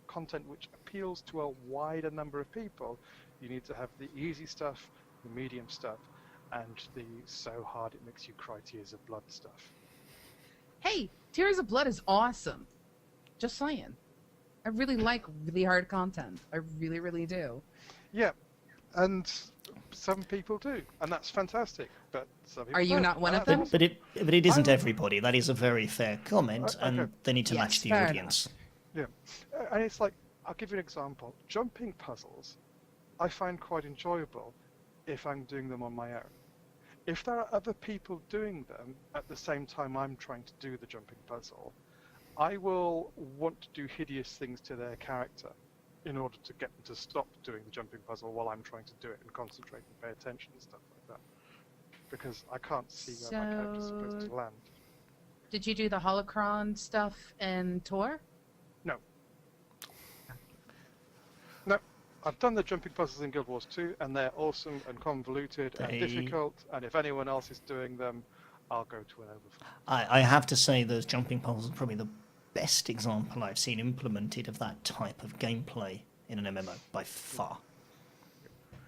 content which appeals to a wider number of people, you need to have the easy stuff, the medium stuff, and the so hard it makes you cry tears of blood stuff. Hey, Tears of Blood is awesome. Just saying. I really like really hard content. I really, really do. Yeah, and some people do, and that's fantastic. But some people Are you don't, not one and of that's them? awesome. But it isn't everybody. That is a very fair comment, Okay. and they need to Yes, match the fair audience. Yeah, and it's like, I'll give you an example. Jumping puzzles, I find quite enjoyable if I'm doing them on my own. If there are other people doing them at the same time I'm trying to do the jumping puzzle, I will want to do hideous things to their character in order to get them to stop doing the jumping puzzle while I'm trying to do it and concentrate and pay attention and stuff like that. Because I can't see where my character's supposed to land. Did you do the holocron stuff in Tor? No. No. I've done the jumping puzzles in Guild Wars 2, and they're awesome and convoluted and difficult, and if anyone else is doing them, I'll go to an overflow. I have to say those jumping puzzles are probably the best example I've seen implemented of that type of gameplay in an MMO, by far.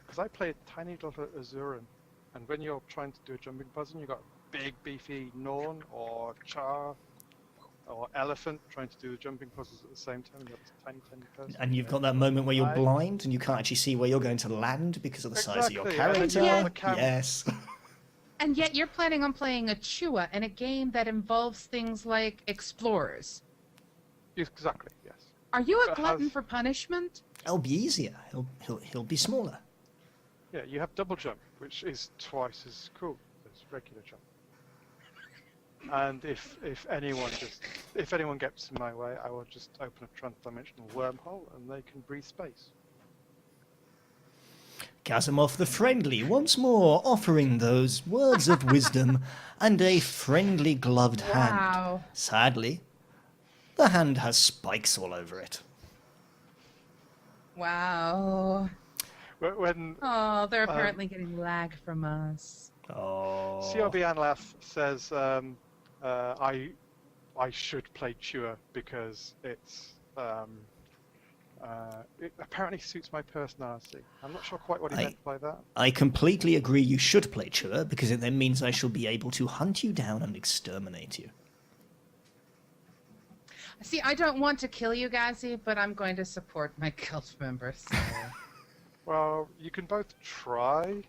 Because I play a tiny little Azuran, and when you're trying to do a jumping puzzle, you've got big beefy Norn or Char or Elephant trying to do the jumping puzzles at the same time, and you've got this tiny person. And you've got that moment where you're I- blind and you can't actually see where you're going to land because of the size of your Exactly, and character. then you're on the cam- Yes. And yet you're planning on playing a Chua in a game that involves things like explorers. Exactly, yes. Are you a But glutton has- for punishment? It'll be easier. He'll be smaller. Yeah, you have double jump, which is twice as cool as regular jump. And if anyone gets in my way, I will just open a trans-dimensional wormhole and they can breathe space. Gazimoff the Friendly once more offering those words of wisdom and a friendly gloved hand. Wow. Sadly, the hand has spikes all over it. Wow. When Oh, they're apparently getting lag from us. Oh. CRB Anlaf says I should play Chua because it apparently suits my personality. I'm not sure quite what he meant by that. I completely agree you should play Chua, because it then means I shall be able to hunt you down and exterminate you. See, I don't want to kill you, Gazi, but I'm going to support my guild members. So. Well, you can both try,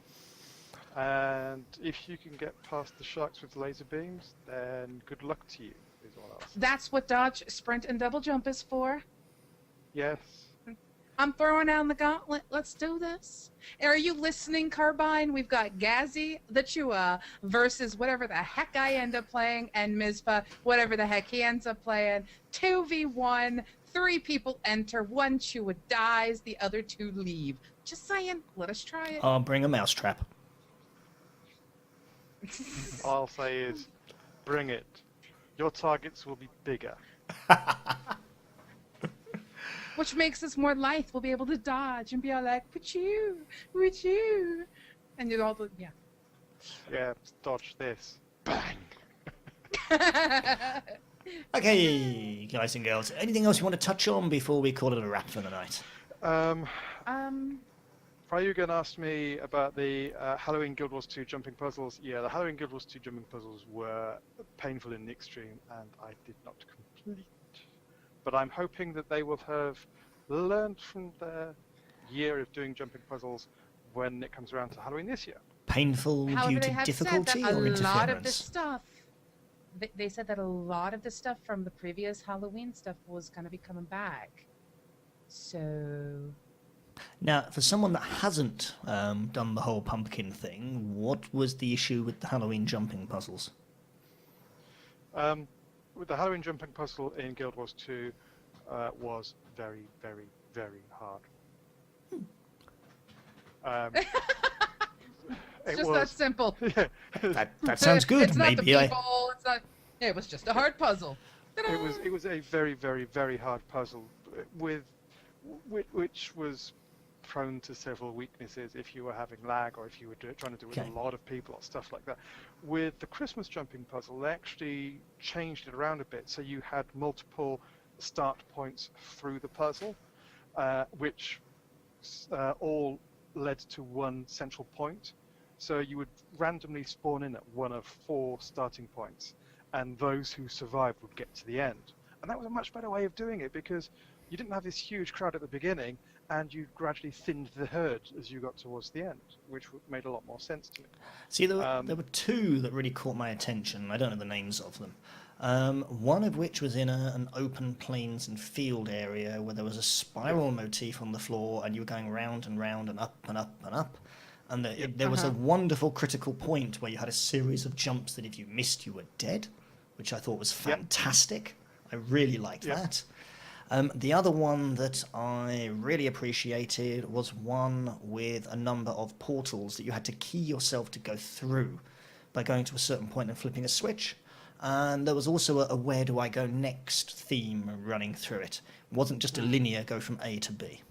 and if you can get past the sharks with laser beams, then good luck to you, is what I'll say. That's what dodge, sprint, and double jump is for. Yes. I'm throwing down the gauntlet. Let's do this. Are you listening, Carbine? We've got Gazi the Chua versus whatever the heck I end up playing, and Mizpah, whatever the heck he ends up playing. 2v1, 3 people enter, 1 Chua dies, the other 2 leave. Just saying, let us try it. I'll bring a mousetrap. All I'll say is, bring it. Your targets will be bigger. Which makes us more lithe. We'll be able to dodge and be all like, would you? And you'll all do, yeah. Yeah, dodge this. Bang! Okay, guys and girls, anything else you want to touch on before we call it a wrap for the night? Ryugan asked me about the Halloween Guild Wars 2 jumping puzzles. Yeah, the Halloween Guild Wars 2 jumping puzzles were painful in the extreme, and I did not complete. But I'm hoping that they will have learned from their year of doing jumping puzzles when it comes around to Halloween this year. Painful However, due they to have difficulty said that or a lot of the interference? stuff, they said that a lot of the stuff from the previous Halloween stuff was going to be coming back. So... Now, for someone that hasn't done the whole pumpkin thing, what was the issue with the Halloween jumping puzzles? With the Halloween jumping puzzle in Guild Wars 2 was very, very, very hard. It's just that simple. Yeah. That sounds good. It's not Maybe the people. It's not. It was just a hard puzzle. Ta-da! It was a very, very, very hard puzzle which was prone to several weaknesses if you were having lag or if you were trying to do it with a lot of people or stuff like that. With the Christmas jumping puzzle, they actually changed it around a bit, so you had multiple start points through the puzzle, which all led to one central point. So you would randomly spawn in at one of 4 starting points, and those who survived would get to the end. And that was a much better way of doing it, because you didn't have this huge crowd at the beginning, and you gradually thinned the herd as you got towards the end, which made a lot more sense to me. See, there were 2 that really caught my attention. I don't know the names of them. One of which was in an open plains and field area where there was a spiral motif on the floor, and you were going round and round and up and up and up. And there was a wonderful critical point where you had a series of jumps that if you missed, you were dead, which I thought was fantastic. I really liked that. The other one that I really appreciated was one with a number of portals that you had to key yourself to go through by going to a certain point and flipping a switch. And there was also a where do I go next theme running through it. It wasn't just a linear go from A to B.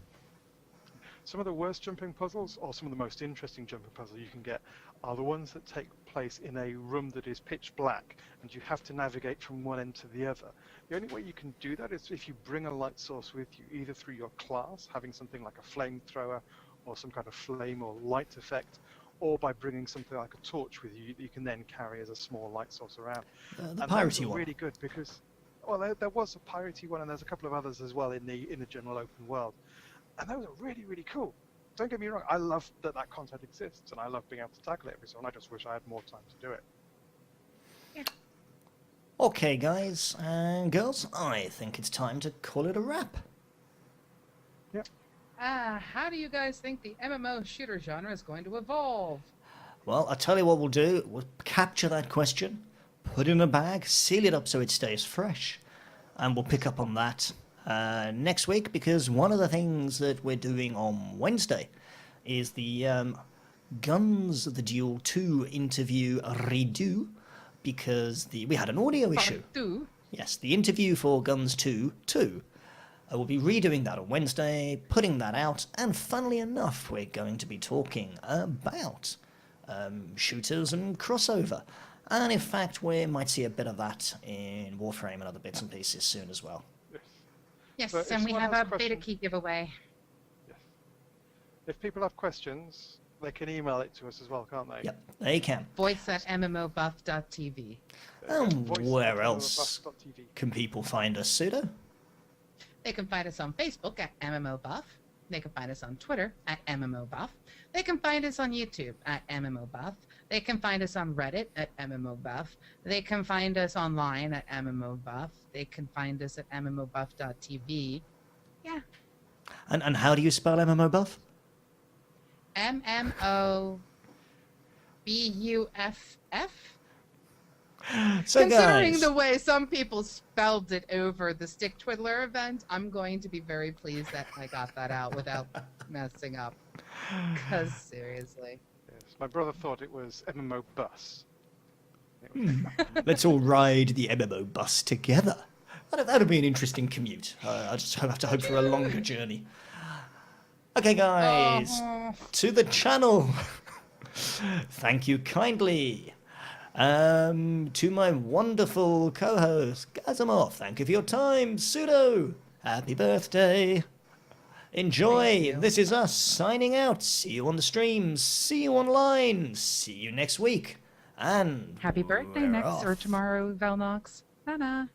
Some of the worst jumping puzzles, or some of the most interesting jumping puzzles you can get, are the ones that take place in a room that is pitch black, and you have to navigate from one end to the other. The only way you can do that is if you bring a light source with you, either through your class, having something like a flamethrower, or some kind of flame or light effect, or by bringing something like a torch with you that you can then carry as a small light source around. The piratey one. Really good because, well, there was a piratey one, and there's a couple of others as well in the general open world. And those are really, really cool. Don't get me wrong, I love that content exists, and I love being able to tackle it every so often. I just wish I had more time to do it. Yeah. Okay, guys and girls, I think it's time to call it a wrap. Yep. How do you guys think the MMO shooter genre is going to evolve? Well, I'll tell you what we'll do. We'll capture that question, put it in a bag, seal it up so it stays fresh, and we'll pick up on that next week, because one of the things that we're doing on Wednesday is the Guns of the Duel 2 interview redo, because we had an audio issue. Yes, the interview for Guns 2 2. We'll be redoing that on Wednesday, putting that out, and funnily enough, we're going to be talking about shooters and crossover. And in fact, we might see a bit of that in Warframe and other bits and pieces soon as well. Yes, But and if we someone have has a questions- beta key giveaway. Yes. If people have questions, they can email it to us as well, can't they? Yep, they can. Voice at MMOBuff.TV. And Voice where at else MMOBuff.TV. can people find us, Pseudo? They can find us on Facebook at MMOBuff. They can find us on Twitter at MMOBuff. They can find us on YouTube at MMOBuff. They can find us on Reddit at MMOBuff. They can find us online at MMOBuff. They can find us at MMOBuff.TV. Yeah. And how do you spell MMOBuff? MMOBuff. So Considering guys, the way some people spelled it over the StickTwiddler event, I'm going to be very pleased that I got that out without messing up. Because seriously. Yes. My brother thought it was MMO Bus. let's all ride the MMO bus together. That'd be an interesting commute. I just have to hope for a longer journey. Okay, guys, to the channel. Thank you kindly. To my wonderful co-host, Gazimoff, thank you for your time. Pseudo, happy birthday. Enjoy. This is us signing out. See you on the streams. See you online. See you next week. And Happy birthday we're next off. or tomorrow, Velnox. Ta-da.